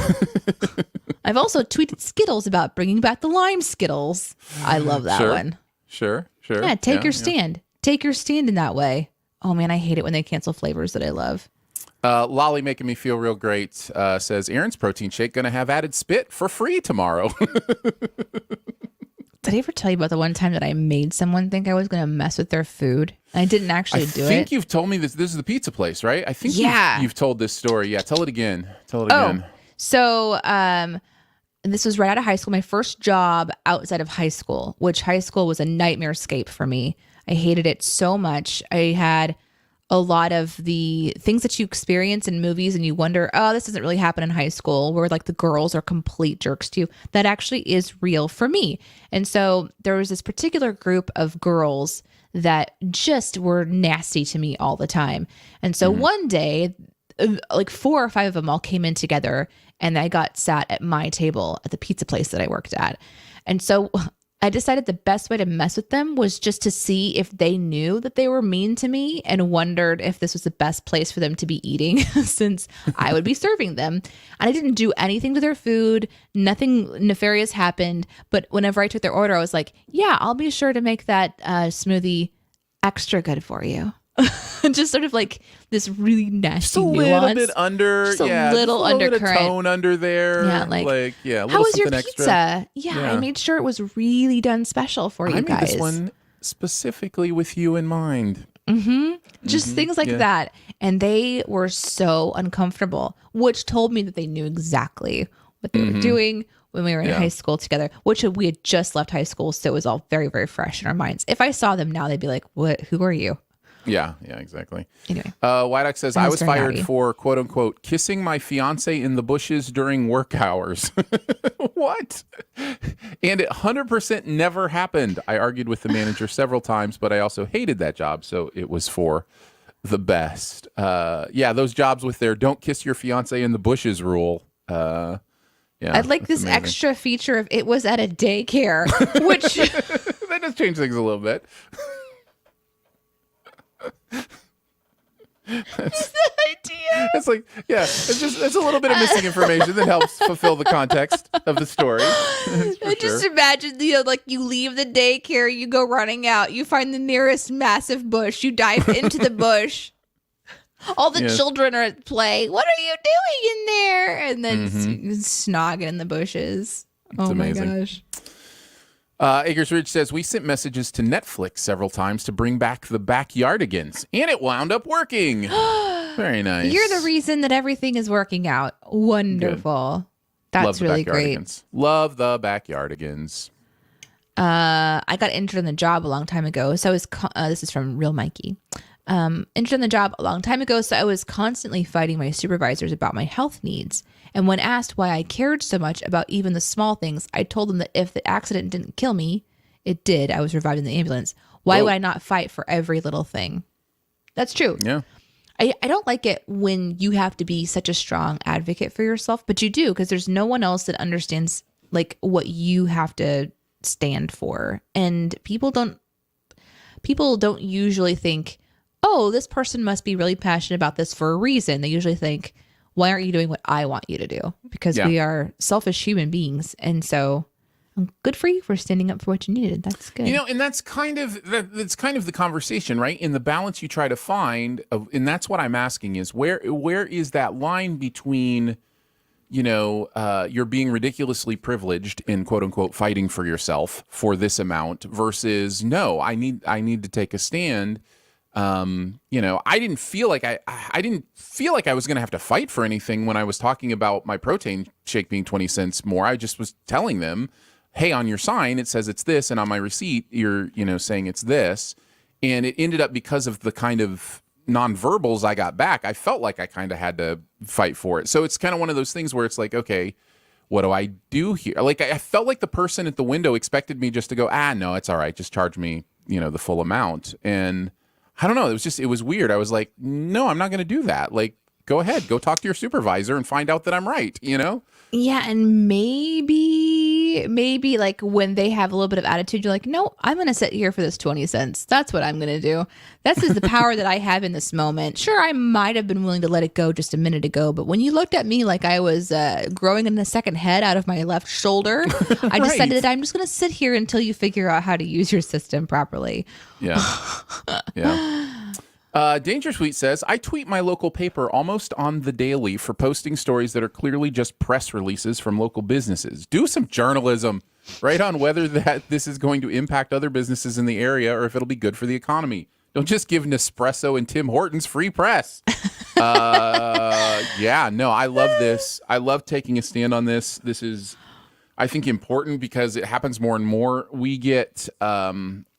I've also tweeted Skittles about bringing back the lime Skittles. I love that one. Sure. Yeah, take your stand. Take your stand in that way. Oh man, I hate it when they cancel flavors that I love. Lolly making me feel real great says, Aaron's protein shake going to have added spit for free tomorrow. Did I ever tell you about the one time that I made someone think I was going to mess with their food? And I didn't actually do it. I think you've told me this. This is the pizza place, right? I think you've told this story. Yeah, tell it again. So this was right out of high school, my first job outside of high school, which high school was a nightmare escape for me. I hated it so much. I had a lot of the things that you experience in movies and you wonder, oh, this doesn't really happen in high school, where like the girls are complete jerks to you. That actually is real for me. And so there was this particular group of girls that just were nasty to me all the time. And so one day, like 4 or 5 of them all came in together, and I got sat at my table at the pizza place that I worked at. And so I decided the best way to mess with them was just to see if they knew that they were mean to me, and wondered if this was the best place for them to be eating since I would be serving them. And I didn't do anything to their food. Nothing nefarious happened. But whenever I took their order, I was like, yeah, I'll be sure to make that smoothie extra good for you. Just sort of like this really nasty just a little bit under, just a little undercurrent, bit of tone under there. Yeah, a little how was your something pizza? Extra. Yeah, I made sure it was really done special for you guys. I made this one specifically with you in mind. Just things like that, and they were so uncomfortable, which told me that they knew exactly what they were doing when we were in high school together, which we had just left high school, so it was all very, very fresh in our minds. If I saw them now, they'd be like, "What? Who are you?" Yeah, exactly. Anyway, Whiteox says, I was fired for, quote unquote, kissing my fiance in the bushes during work hours. What? And it 100% never happened. I argued with the manager several times, but I also hated that job, so it was for the best. Those jobs with their don't kiss your fiance in the bushes rule. I'd like this amazing extra feature of it was at a daycare, which that does change things a little bit. That's the idea. It's like, it's a little bit of missing information that helps fulfill the context of the story. I just imagine, like you leave the daycare, you go running out, you find the nearest massive bush, you dive into the bush. All the children are at play. What are you doing in there? And then snogging in the bushes. Oh my gosh. Acres Ridge says, we sent messages to Netflix several times to bring back the Backyardigans, and it wound up working. Very nice. You're the reason that everything is working out. Wonderful. Good. That's really great. Love the Backyardigans. I got injured in the job a long time ago. So I was, this is from Real Mikey. Injured in the job a long time ago. So I was constantly fighting my supervisors about my health needs. And when asked why I cared so much about even the small things, I told them that if the accident didn't kill me, it did. I was revived in the ambulance. Why would I not fight for every little thing? That's true. Yeah. I don't like it when you have to be such a strong advocate for yourself, but you do, because there's no one else that understands like what you have to stand for. And people don't usually think, oh, this person must be really passionate about this for a reason. They usually think, why aren't you doing what I want you to do? Because we are selfish human beings. And so good for you for standing up for what you needed. That's good. And that's kind of the conversation, right? In the balance you try to find, and that's what I'm asking is where is that line between, you're being ridiculously privileged in quote unquote fighting for yourself for this amount versus no, I need to take a stand. I didn't feel like I was going to have to fight for anything when I was talking about my protein shake being 20 cents more. I just was telling them, hey, on your sign, it says it's this. And on my receipt, you're, saying it's this. And it ended up because of the kind of nonverbals I got back, I felt like I kind of had to fight for it. So it's kind of one of those things where it's like, okay, what do I do here? Like, I felt like the person at the window expected me just to go, no, it's all right. Just charge me, the full amount. And I don't know. It was weird. I was like, no, I'm not going to do that. Like, go ahead, go talk to your supervisor and find out that I'm right, Yeah, and maybe like when they have a little bit of attitude, you're like, no, I'm going to sit here for this 20 cents. That's what I'm going to do. That's just the power that I have in this moment. Sure, I might have been willing to let it go just a minute ago, but when you looked at me like I was growing in a second head out of my left shoulder, I decided that I'm just going to sit here until you figure out how to use your system properly. Yeah. Yeah. Danger Sweet says, I tweet my local paper almost on the daily for posting stories that are clearly just press releases from local businesses. Do some journalism. Write on whether this is going to impact other businesses in the area or if it'll be good for the economy. Don't just give Nespresso and Tim Hortons free press. Yeah, no, I love this. I love taking a stand on this. This is, I think, important because it happens more and more. We get...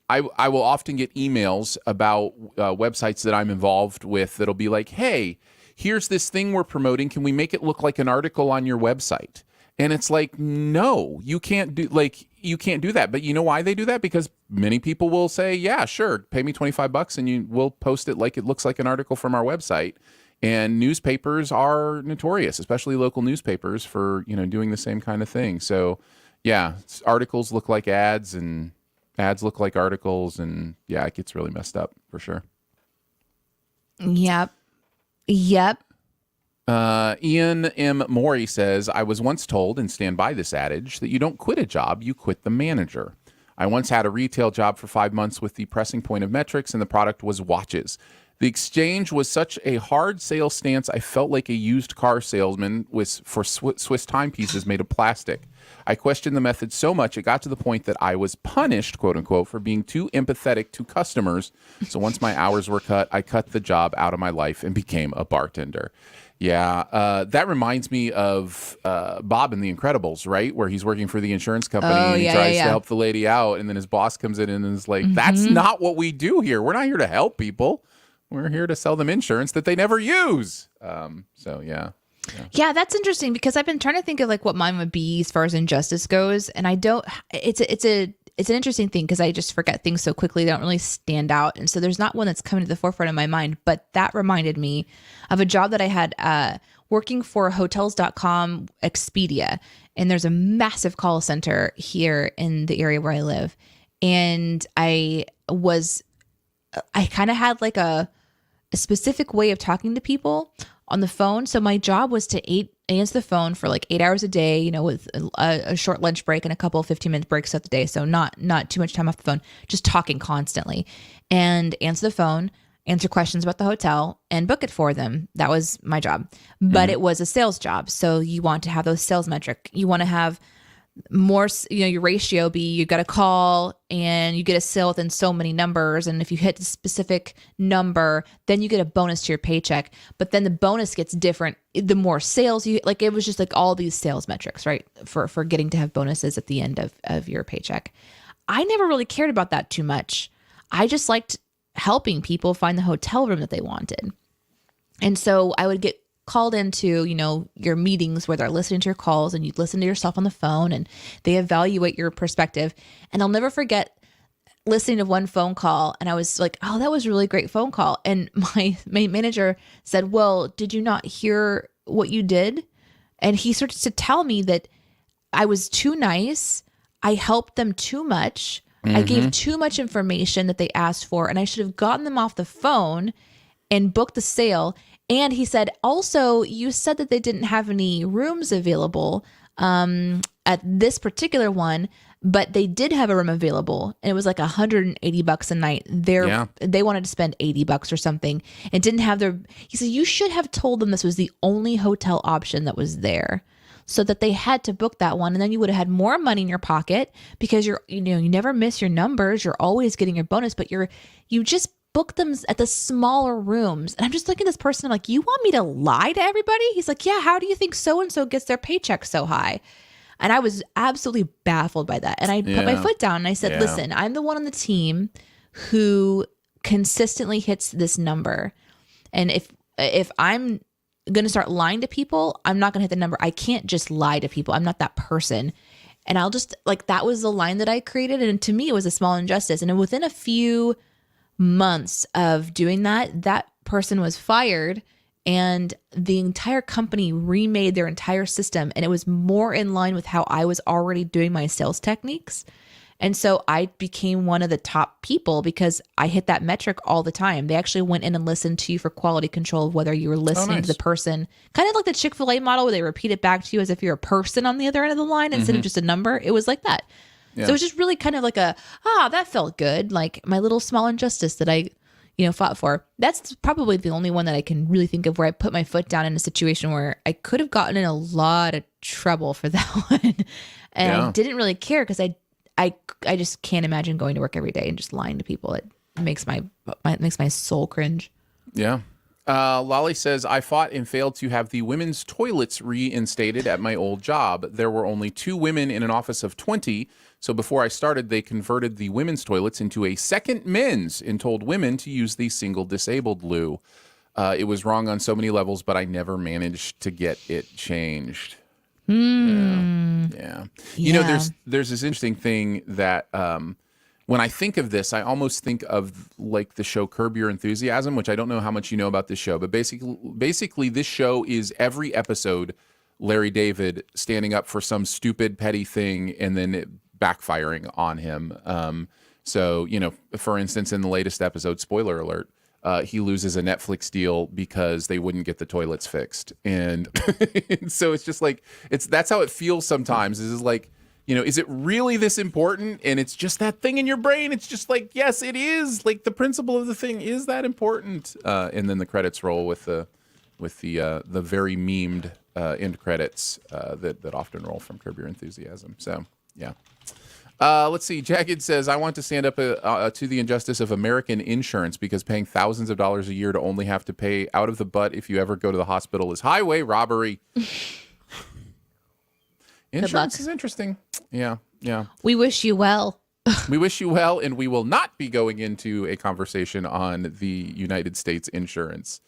I will often get emails about websites that I'm involved with that'll be like, hey, here's this thing we're promoting. Can we make it look like an article on your website? And it's like, no, you can't do that. But you know why they do that? Because many people will say, yeah, sure, pay me $25 and we'll post it like it looks like an article from our website. And newspapers are notorious, especially local newspapers, for doing the same kind of thing. So yeah, articles look like ads and ads look like articles, and yeah, it gets really messed up for sure. Yep. Ian M. Morey says, I was once told, and stand by this adage, that you don't quit a job, you quit the manager. I once had a retail job for 5 months with the pressing point of metrics, and the product was watches. The exchange was such a hard sales stance, I felt like a used car salesman for Swiss timepieces made of plastic. I questioned the method so much, it got to the point that I was punished, quote unquote, for being too empathetic to customers. So once my hours were cut, I cut the job out of my life and became a bartender. Yeah, that reminds me of Bob in The Incredibles, right? Where he's working for the insurance company and he tries to help the lady out. And then his boss comes in and is like, that's not what we do here. We're not here to help people. We're here to sell them insurance that they never use. So, yeah. Yeah, that's interesting because I've been trying to think of like what mine would be as far as injustice goes. And I don't, it's an interesting thing because I just forget things so quickly. They don't really stand out. And so there's not one that's coming to the forefront of my mind, but that reminded me of a job that I had working for hotels.com Expedia. And there's a massive call center here in the area where I live. And I kind of had like a specific way of talking to people on the phone. So my job was to answer the phone for like 8 hours a day, with a short lunch break and a couple of 15-minute breaks throughout the day. So not too much time off the phone, just talking constantly, and answer the phone, answer questions about the hotel, and book it for them. That was my job. But it was a sales job. So you want to have those sales metric. You want to have more, your ratio be, you got a call and you get a sale within so many numbers. And if you hit the specific number, then you get a bonus to your paycheck. But then the bonus gets different the more sales you, like, it was just like all these sales metrics, right? For getting to have bonuses at the end of your paycheck. I never really cared about that too much. I just liked helping people find the hotel room that they wanted. And so I would get called into, your meetings where they're listening to your calls and you listen to yourself on the phone and they evaluate your perspective. And I'll never forget listening to one phone call and I was like, oh, that was a really great phone call. And my manager said, well, did you not hear what you did? And he started to tell me that I was too nice. I helped them too much. I gave too much information that they asked for, and I should have gotten them off the phone and booked the sale. And he said, also, you said that they didn't have any rooms available at this particular one, but they did have a room available, and it was like $180 a night. They wanted to spend $80 or something, and didn't have their. He said, you should have told them this was the only hotel option that was there, so that they had to book that one, and then you would have had more money in your pocket because you never miss your numbers. You're always getting your bonus, but you just book them at the smaller rooms. And I'm just looking at this person, I'm like, you want me to lie to everybody? He's like, yeah, how do you think so-and-so gets their paycheck so high? And I was absolutely baffled by that. And I put my foot down and I said, listen, I'm the one on the team who consistently hits this number. And if I'm going to start lying to people, I'm not going to hit the number. I can't just lie to people. I'm not that person. And I'll just that was the line that I created. And to me, it was a small injustice. And within a few months of doing that person was fired, and the entire company remade their entire system, and it was more in line with how I was already doing my sales techniques. And so I became one of the top people because I hit that metric all the time. They actually went in and listened to you for quality control of whether you were listening to the person, kind of like the Chick-fil-A model where they repeat it back to you as if you're a person on the other end of the line instead of just a number. It was like that. Yeah. So it was just really kind of like that felt good. Like my little small injustice that I, fought for. That's probably the only one that I can really think of where I put my foot down in a situation where I could have gotten in a lot of trouble for that one. And I didn't really care because I just can't imagine going to work every day and just lying to people. It makes my soul cringe. Yeah. Lolly says, I fought and failed to have the women's toilets reinstated at my old job. There were only 2 women in an office of 20. So before I started, they converted the women's toilets into a second men's and told women to use the single disabled loo. It was wrong on so many levels, but I never managed to get it changed. Yeah. There's this interesting thing that when I think of this, I almost think of like the show Curb Your Enthusiasm, which I don't know how much you know about this show, but basically this show is every episode Larry David standing up for some stupid petty thing and then it backfiring on him. So, for instance, in the latest episode, spoiler alert, he loses a Netflix deal because they wouldn't get the toilets fixed. And so it's just like, that's how it feels sometimes. Is like, is it really this important? And it's just that thing in your brain. It's just like, yes, it is. Like the principle of the thing is that important. And then the credits roll with the very memed end credits that often roll from Curb Your Enthusiasm. So, yeah. Let's see. Jagged says, I want to stand up to the injustice of American insurance because paying thousands of dollars a year to only have to pay out of the butt if you ever go to the hospital is highway robbery. Insurance is interesting. Yeah. We wish you well. We wish you well, and we will not be going into a conversation on the United States insurance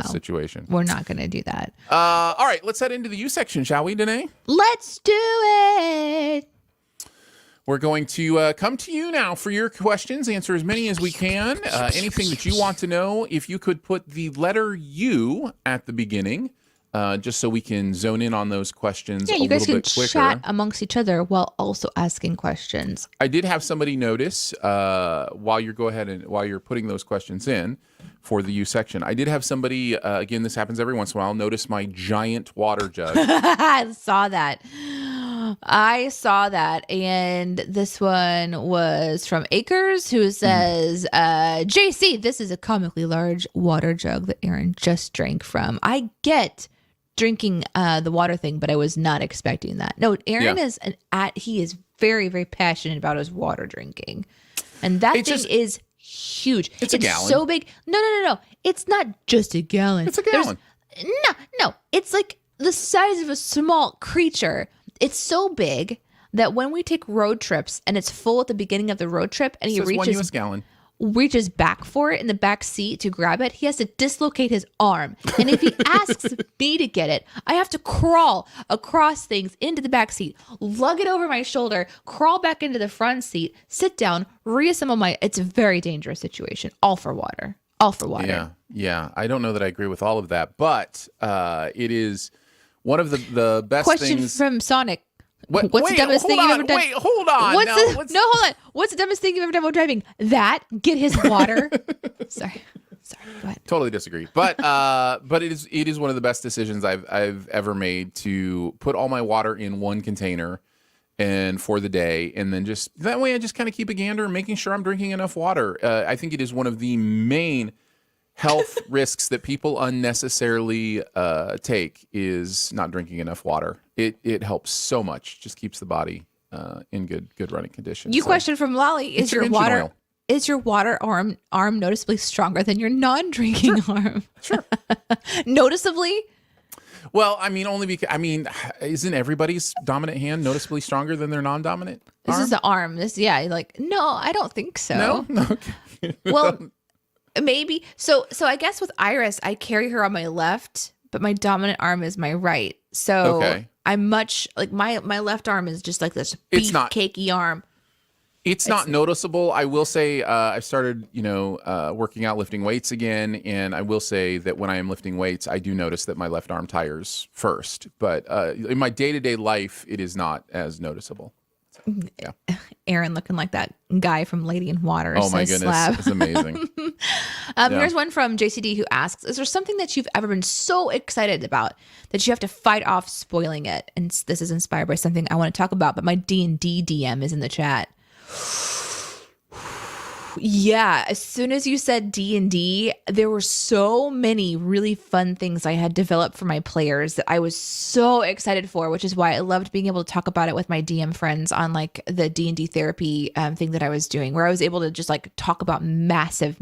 situation. We're not going to do that. All right, let's head into the U section, shall we, Danae? Let's do it. We're going to come to you now for your questions, answer as many as we can. Anything that you want to know, if you could put the letter U at the beginning, just so we can zone in on those questions a little bit quicker. Yeah, you guys can chat amongst each other while also asking questions. I did have somebody notice while you're putting those questions in for the U section. I did have somebody, again, this happens every once in a while, notice my giant water jug. I saw that. And this one was from Acres, who says, JC, this is a comically large water jug that Aaron just drank from. I get drinking the water thing, but I was not expecting that. No, Aaron he is very, very passionate about his water drinking. And that thing is huge. It's a gallon. So big. No. It's not just a gallon. It's a gallon. No. It's like the size of a small creature. It's so big that when we take road trips and it's full at the beginning of the road trip and he reaches 1 US gallon. reaches back for it in the back seat to grab it, he has to dislocate his arm. And if he asks me to get it, I have to crawl across things into the back seat, lug it over my shoulder, crawl back into the front seat, sit down, reassemble it's a very dangerous situation. All for water. All for water. Yeah. I don't know that I agree with all of that, but it is one of the best Question things. from Sonic. What's the dumbest thing you've ever done? Wait, hold on. Hold on. What's the dumbest thing you've ever done while driving? Get his water. Sorry. Go ahead. Totally disagree. But it is one of the best decisions I've ever made to put all my water in one container and for the day, and then just that way I just kind of keep a gander, making sure I'm drinking enough water. I think it is one of the main health risks that people unnecessarily take is not drinking enough water. It helps so much. Just keeps the body in good running condition. Question from Lolly: Is your water arm noticeably stronger than your non-drinking arm? Sure. Noticeably. Well, I mean, only because isn't everybody's dominant hand noticeably stronger than their non-dominant arm? This is the arm. No, I don't think so. No. Okay. Well. Maybe. So I guess with Iris, I carry her on my left, but my dominant arm is my right. So okay. I'm much like my left arm is just like this beefcakey arm. It's not noticeable. I will say I started, working out, lifting weights again. And I will say that when I am lifting weights, I do notice that my left arm tires first. But in my day-to-day life, it is not as noticeable. Yeah. Aaron looking like that guy from Lady in Water. Oh my goodness. Slab. It's amazing. Here's one from JCD who asks, is there something that you've ever been so excited about that you have to fight off spoiling it? And this is inspired by something I want to talk about, but my D&D DM is in the chat. Yeah, as soon as you said D&D, there were so many really fun things I had developed for my players that I was so excited for, which is why I loved being able to talk about it with my DM friends on like the D&D therapy thing that I was doing, where I was able to just like talk about massive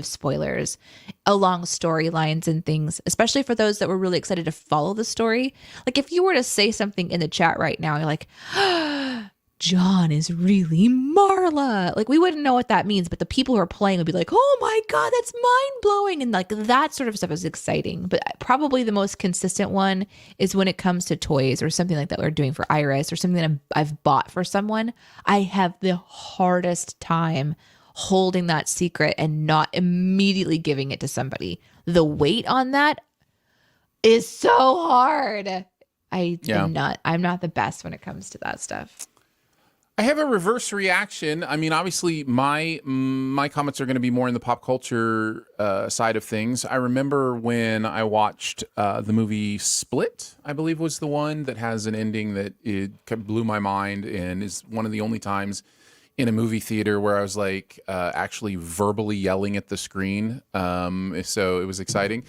spoilers along storylines and things, especially for those that were really excited to follow the story. Like if you were to say something in the chat right now, you're like, John is really Marla. Like we wouldn't know what that means, but the people who are playing would be like, oh my God, that's mind blowing. And like that sort of stuff is exciting. But probably the most consistent one is when it comes to toys or something like that we're doing for Iris or something that I've bought for someone. I have the hardest time holding that secret and not immediately giving it to somebody. The weight on that is so hard. I'm not the best when it comes to that stuff. I have a reverse reaction. I mean, obviously, my comments are going to be more in the pop culture side of things. I remember when I watched the movie Split, I believe was the one that has an ending that it blew my mind and is one of the only times in a movie theater where I was like actually verbally yelling at the screen. So it was exciting.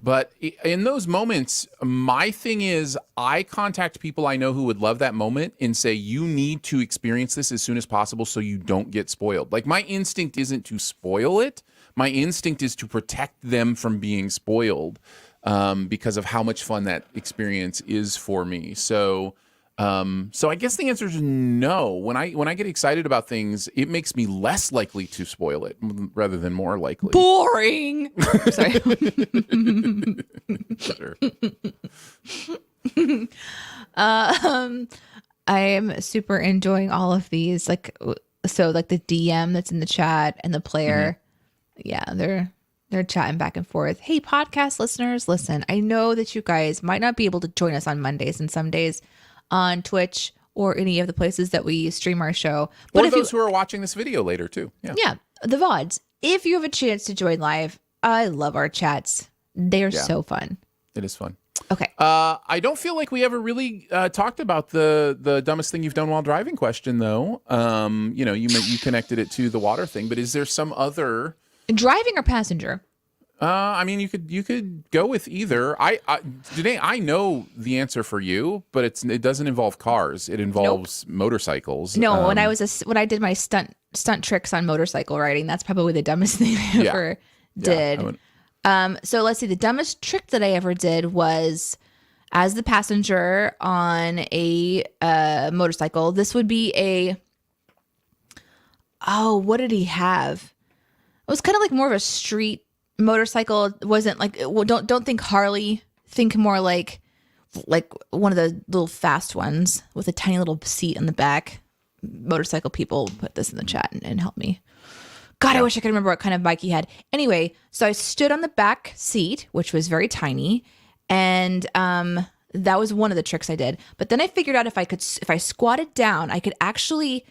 But in those moments, my thing is I contact people I know who would love that moment and say, you need to experience this as soon as possible so you don't get spoiled. Like my instinct isn't to spoil it. My instinct is to protect them from being spoiled because of how much fun that experience is for me. So I guess the answer is no. When I get excited about things, it makes me less likely to spoil it rather than more likely. Boring. Sorry. Sure. I am super enjoying all of these. Like the DM that's in the chat and the player. Mm-hmm. Yeah, they're chatting back and forth. Hey, podcast listeners, listen, I know that you guys might not be able to join us on Mondays and some days on Twitch or any of the places that we stream our show. But or those who are watching this video later too. Yeah, the VODs. If you have a chance to join live, I love our chats. They're so fun. It is fun. Okay. I don't feel like we ever really talked about the dumbest thing you've done while driving question, though. You connected it to the water thing, but is there some other driving or passenger? I mean, you could go with either. Today I know the answer for you, but it doesn't involve cars. It involves motorcycles. No, when I did my stunt tricks on motorcycle riding, that's probably the dumbest thing I ever did. So let's see. The dumbest trick that I ever did was as the passenger on a motorcycle. This would be what did he have? was kind of like more of a street motorcycle. It wasn't like, well, don't think Harley. Think more like one of the little fast ones with a tiny little seat on the back. Motorcycle people put this in the chat and help me. God, I wish I could remember what kind of bike he had. Anyway, so I stood on the back seat, which was very tiny, and that was one of the tricks I did. But then I figured out if I squatted down, I could actually,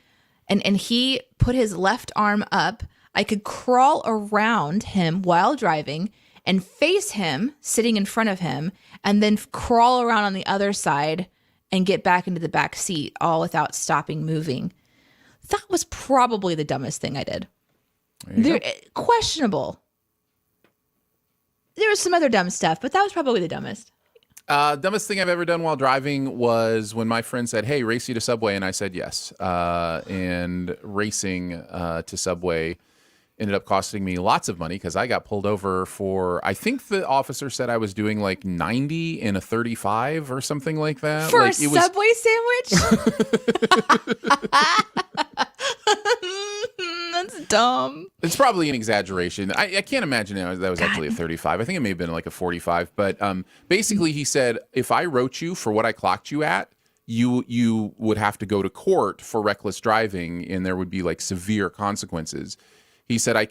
and he put his left arm up, I could crawl around him while driving and face him sitting in front of him, and then crawl around on the other side and get back into the back seat, all without stopping moving. That was probably the dumbest thing I did. Questionable. There was some other dumb stuff, but that was probably the dumbest. Dumbest thing I've ever done while driving was when my friend said, "Hey, race you to Subway," and I said yes. And racing to Subway ended up costing me lots of money because I got pulled over for, I think the officer said I was doing like 90 in a 35 or something like that. For like, a Subway sandwich? That's dumb. It's probably an exaggeration. I can't imagine that was actually a 35. I think it may have been like a 45. But basically he said, if I wrote you for what I clocked you at, you would have to go to court for reckless driving, and there would be like severe consequences. He said, I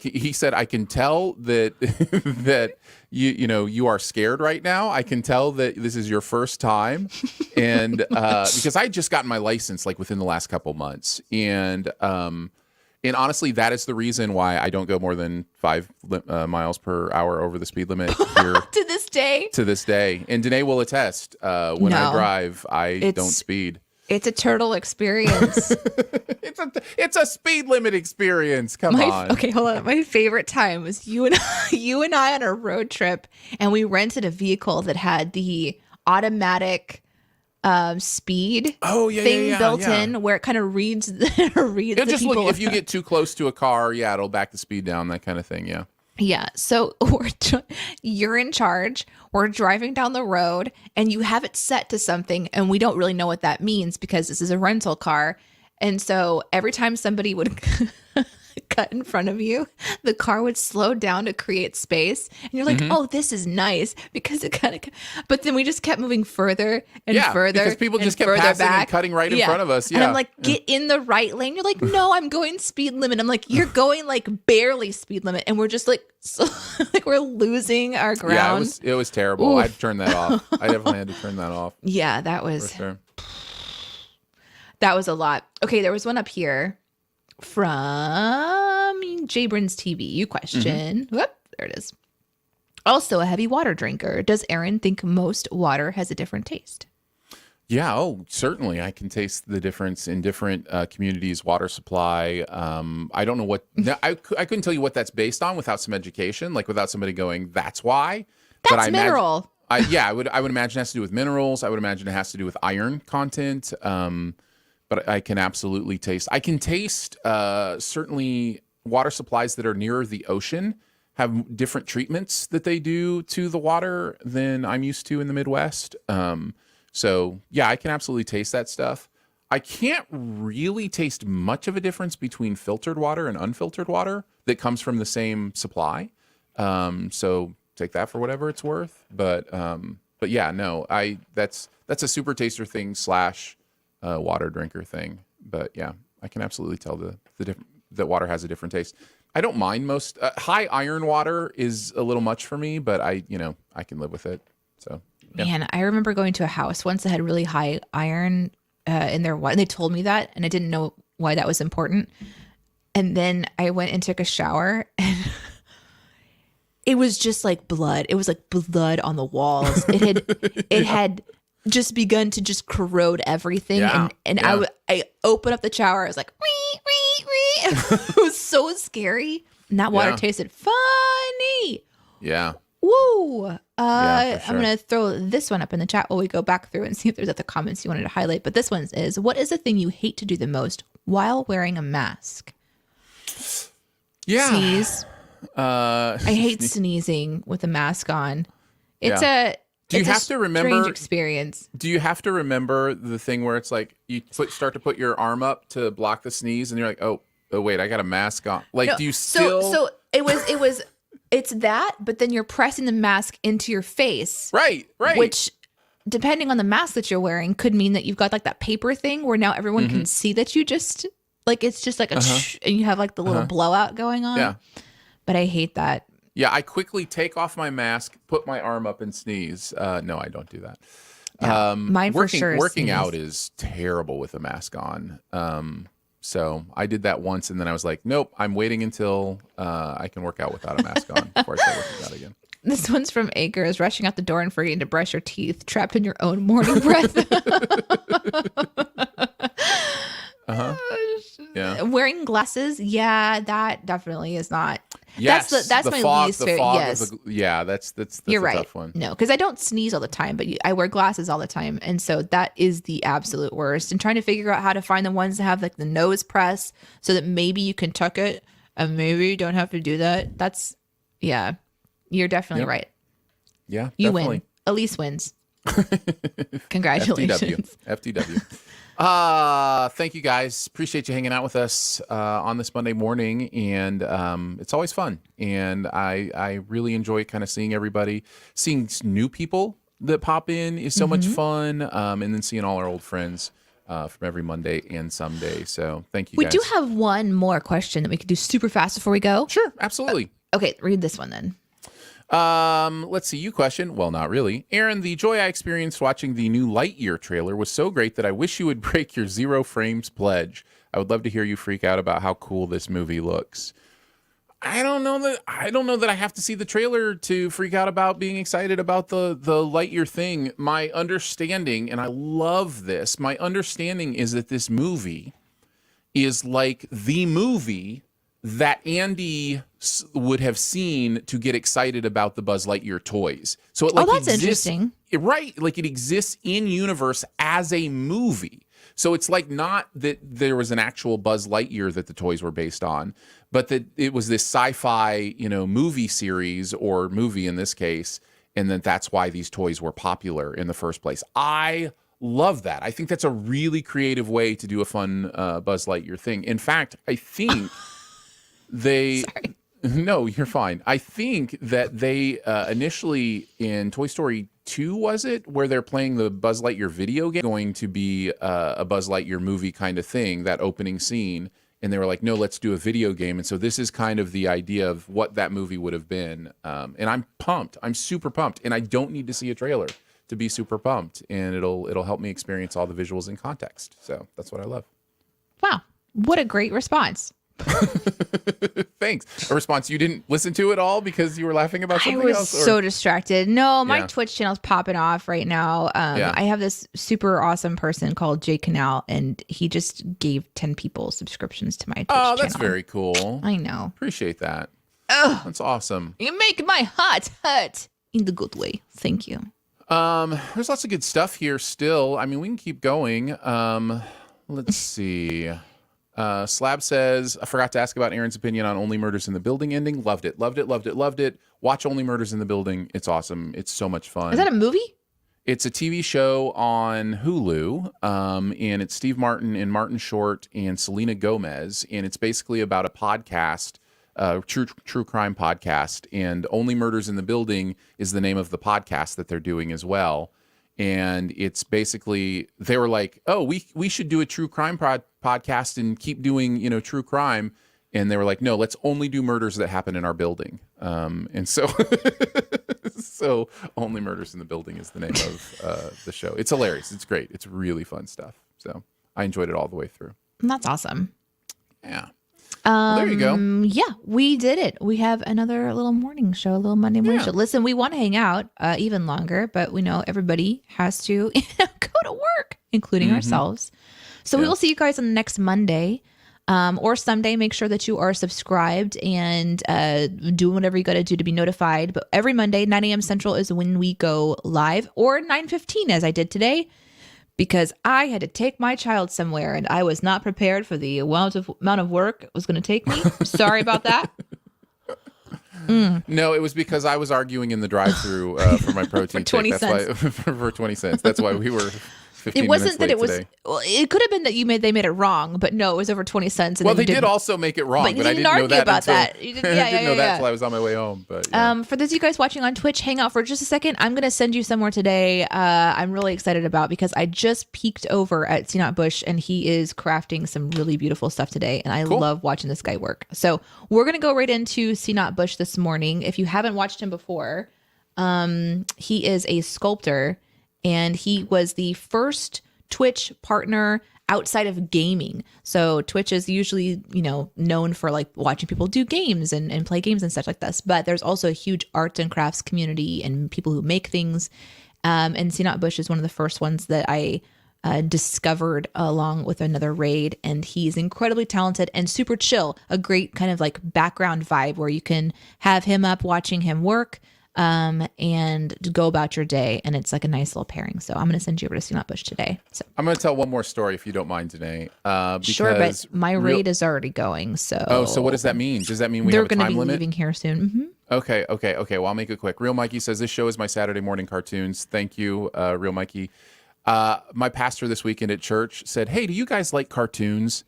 can tell that that you are scared right now. I can tell that this is your first time, and because I had just gotten my license like within the last couple months, and honestly, that is the reason why I don't go more than 5 miles per hour over the speed limit here to this day. To this day, and Danae will attest. When I drive, I don't speed. It's a turtle experience. It's a speed limit experience. Come on. Okay, hold on. My favorite time was you and I on a road trip, and we rented a vehicle that had the automatic speed thing built in, where it kind of reads reads. It'll just look if you get too close to a car. Yeah, it'll back the speed down. That kind of thing. Yeah. Yeah. So you're in charge. We're driving down the road and you have it set to something, and we don't really know what that means because this is a rental car. And so every time somebody would cut in front of you, the car would slow down to create space. And you're like, oh, this is nice because it kind of, but then we just kept moving further and further. Because people just kept passing and cutting right in front of us. Yeah. And I'm like, get in the right lane. You're like, no, I'm going speed limit. I'm like, you're going like barely speed limit. And we're just like, like we're losing our ground. Yeah, it was terrible. Oof. I had to turn that off. I definitely had to turn that off. Yeah, that was, for sure. That was a lot. Okay, there was one up here from Jabrin's TV. You question. Whoop, there it is. Also a heavy water drinker. Does Aaron think most water has a different taste? Yeah, certainly. I can taste the difference in different communities' water supply. I don't know what, I couldn't tell you what that's based on without some education, like without somebody going, that's why. That's mineral. I would imagine it has to do with minerals. I would imagine it has to do with iron content. But I can absolutely taste. I can taste certainly water supplies that are nearer the ocean have different treatments that they do to the water than I'm used to in the Midwest. So yeah, I can absolutely taste that stuff. I can't really taste much of a difference between filtered water and unfiltered water that comes from the same supply. So take that for whatever it's worth. But yeah, no, that's a super taster thing / water drinker thing. But yeah, I can absolutely tell that water has a different taste. I don't mind most high iron water is a little much for me, but I can live with it. So yeah. Man, I remember going to a house once that had really high iron in their water. And they told me that, and I didn't know why that was important. And then I went and took a shower, and it was just like blood. It was like blood on the walls. It had just begun to just corrode everything. Yeah, and I opened up the shower. I was like, wee, wee, wee. It was so scary. And that water tasted funny. Yeah. Woo. For sure. I'm going to throw this one up in the chat while we go back through and see if there's other comments you wanted to highlight. But this one is, what is the thing you hate to do the most while wearing a mask? Yeah. Sneeze. I hate sneezing with a mask on. It's Do you have to remember strange experience? Do you have to remember the thing where it's like you start to put your arm up to block the sneeze, and you're like, oh wait, I got a mask on. Like, No, do you still? So it's that, but then you're pressing the mask into your face. Right. Which, depending on the mask that you're wearing, could mean that you've got like that paper thing where now everyone can see that you just like, it's just like a and you have like the little blowout going on. Yeah. But I hate that. Yeah, I quickly take off my mask, put my arm up and sneeze. No, I don't do that. Yeah, mine for sure is Working sneeze. out is terrible with a mask on. So I did that once, and then I was like, nope, I'm waiting until I can work out without a mask on before I start working out again. This one's from Acres, rushing out the door and forgetting to brush your teeth, trapped in your own morning breath. Yeah. Wearing glasses, yeah, that definitely is not. Yes, that's the my fog, least the favorite. fog Yes, that's you're a right. tough one. No, because I don't sneeze all the time, but I wear glasses all the time, and so that is the absolute worst. And trying to figure out how to find the ones that have like the nose press, so that maybe you can tuck it, and maybe you don't have to do that. That's you're definitely right. Yeah, You definitely. win. Elise wins. Congratulations. FTW. Thank you guys. Appreciate you hanging out with us on this Monday morning, and it's always fun. And I really enjoy kind of seeing everybody, seeing new people that pop in is so much fun, and then seeing all our old friends from every Monday and someday. So thank you. We guys. do have one more question that we could do super fast before we go. Sure, absolutely. Okay, read this one then. Let's see. You question. Well, not really. Aaron, the joy I experienced watching the new Lightyear trailer was so great that I wish you would break your 0 frames pledge. I would love to hear you freak out about how cool this movie looks. I don't know that I have to see the trailer to freak out about being excited about the Lightyear thing. My understanding, and I love this, my understanding is that this movie is like the movie that Andy would have seen to get excited about the Buzz Lightyear toys. So it like that's exists, interesting. right? Like it exists in universe as a movie. So it's like not that there was an actual Buzz Lightyear that the toys were based on, but that it was this sci-fi, movie series or movie in this case, and that's why these toys were popular in the first place. I love that. I think that's a really creative way to do a fun Buzz Lightyear thing. In fact, I think Sorry. No, you're fine. I think that they initially in Toy Story 2, was it, where they're playing the Buzz Lightyear video game, going to be a Buzz Lightyear movie kind of thing, that opening scene. And they were like, no, let's do a video game. And so this is kind of the idea of what that movie would have been. And I'm pumped. I'm super pumped. And I don't need to see a trailer to be super pumped. And it'll help me experience all the visuals in context. So that's what I love. Wow. What a great response. Thanks. A response you didn't listen to at all because you were laughing about something I was else? so distracted. No, my Yeah. Twitch channel's popping off right now. I have this super awesome person called Jay Canal, and he just gave 10 people subscriptions to my Twitch channel. Oh, that's very cool. I know. Appreciate that. Ugh. That's awesome. You make my heart hurt in the good way. Thank you. There's lots of good stuff here still. I mean, we can keep going. Let's see. Slab says, I forgot to ask about Aaron's opinion on Only Murders in the Building ending. Loved it. Watch Only Murders in the Building. It's awesome. It's so much fun. Is that a movie? It's a TV show on Hulu, and it's Steve Martin and Martin Short and Selena Gomez, and it's basically about a podcast, true crime podcast, and Only Murders in the Building is the name of the podcast that they're doing as well. And it's basically, they were like, oh, we should do a true crime podcast and keep doing, true crime. And they were like, no, let's only do murders that happen in our building. And so, so Only Murders in the Building is the name of the show. It's hilarious. It's great. It's really fun stuff. So I enjoyed it all the way through. That's awesome. Yeah. Well, there you go. Yeah, we did it. We have another little morning show, a little Monday morning show. Listen, we want to hang out even longer, but we know everybody has to go to work, including ourselves. So we will see you guys on the next Monday or Sunday. Make sure that you are subscribed and doing whatever you got to do to be notified. But every Monday, 9 a.m. Central is when we go live, or 9:15 as I did today, because I had to take my child somewhere and I was not prepared for the amount of work it was going to take me. Sorry about that. No, it was because I was arguing in the drive-through for my protein For 20 shake. cents. That's why, for 20 cents. That's why we were 15 It minutes wasn't that late it was. today. Well, it could have been that they made it wrong, but no, it was over 20 cents. And Well, then they you did didn't, also make it wrong, but you but I didn't didn't know argue that about until that. You didn't, I didn't know that until I was on my way home. But yeah. For those of you guys watching on Twitch, hang out for just a second. I'm going to send you somewhere today. I'm really excited about because I just peeked over at Not Bush and he is crafting some really beautiful stuff today, and I love watching this guy work. So we're going to go right into Not Bush this morning. If you haven't watched him before, he is a sculptor, and he was the first Twitch partner outside of gaming. So Twitch is usually, known for like watching people do games and play games and stuff like this. But there's also a huge arts and crafts community and people who make things. And Not Bush is one of the first ones that I discovered along with another raid. And he's incredibly talented and super chill. A great kind of like background vibe where you can have him up watching him work. And go about your day, and it's like a nice little pairing. So I'm going to send you over to Not Bush today. So I'm going to tell one more story if you don't mind, Danae. Sure, but my raid is already going. So so what does that mean? Does that mean we they're have a going to time be limit? leaving here soon? Mm-hmm. Okay. Well, I'll make it quick. Real Mikey says this show is my Saturday morning cartoons. Thank you, Real Mikey. My pastor this weekend at church said, "Hey, do you guys like cartoons?"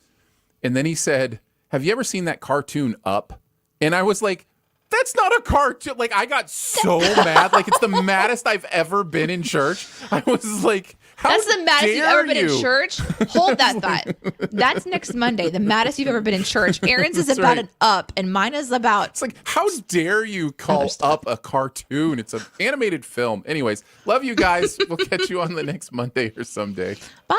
And then he said, "Have you ever seen that cartoon Up?" And I was like, that's not a cartoon. Like, I got so mad. Like, it's the maddest I've ever been in church. I was like, how That's the maddest you've ever been you? in church? Hold that thought. That's next Monday. The maddest you've ever been in church. Aaron's is about an Up, and mine is about... It's like, how dare you call Up a cartoon? It's an animated film. Anyways, love you guys. We'll catch you on the next Monday or someday. Bye.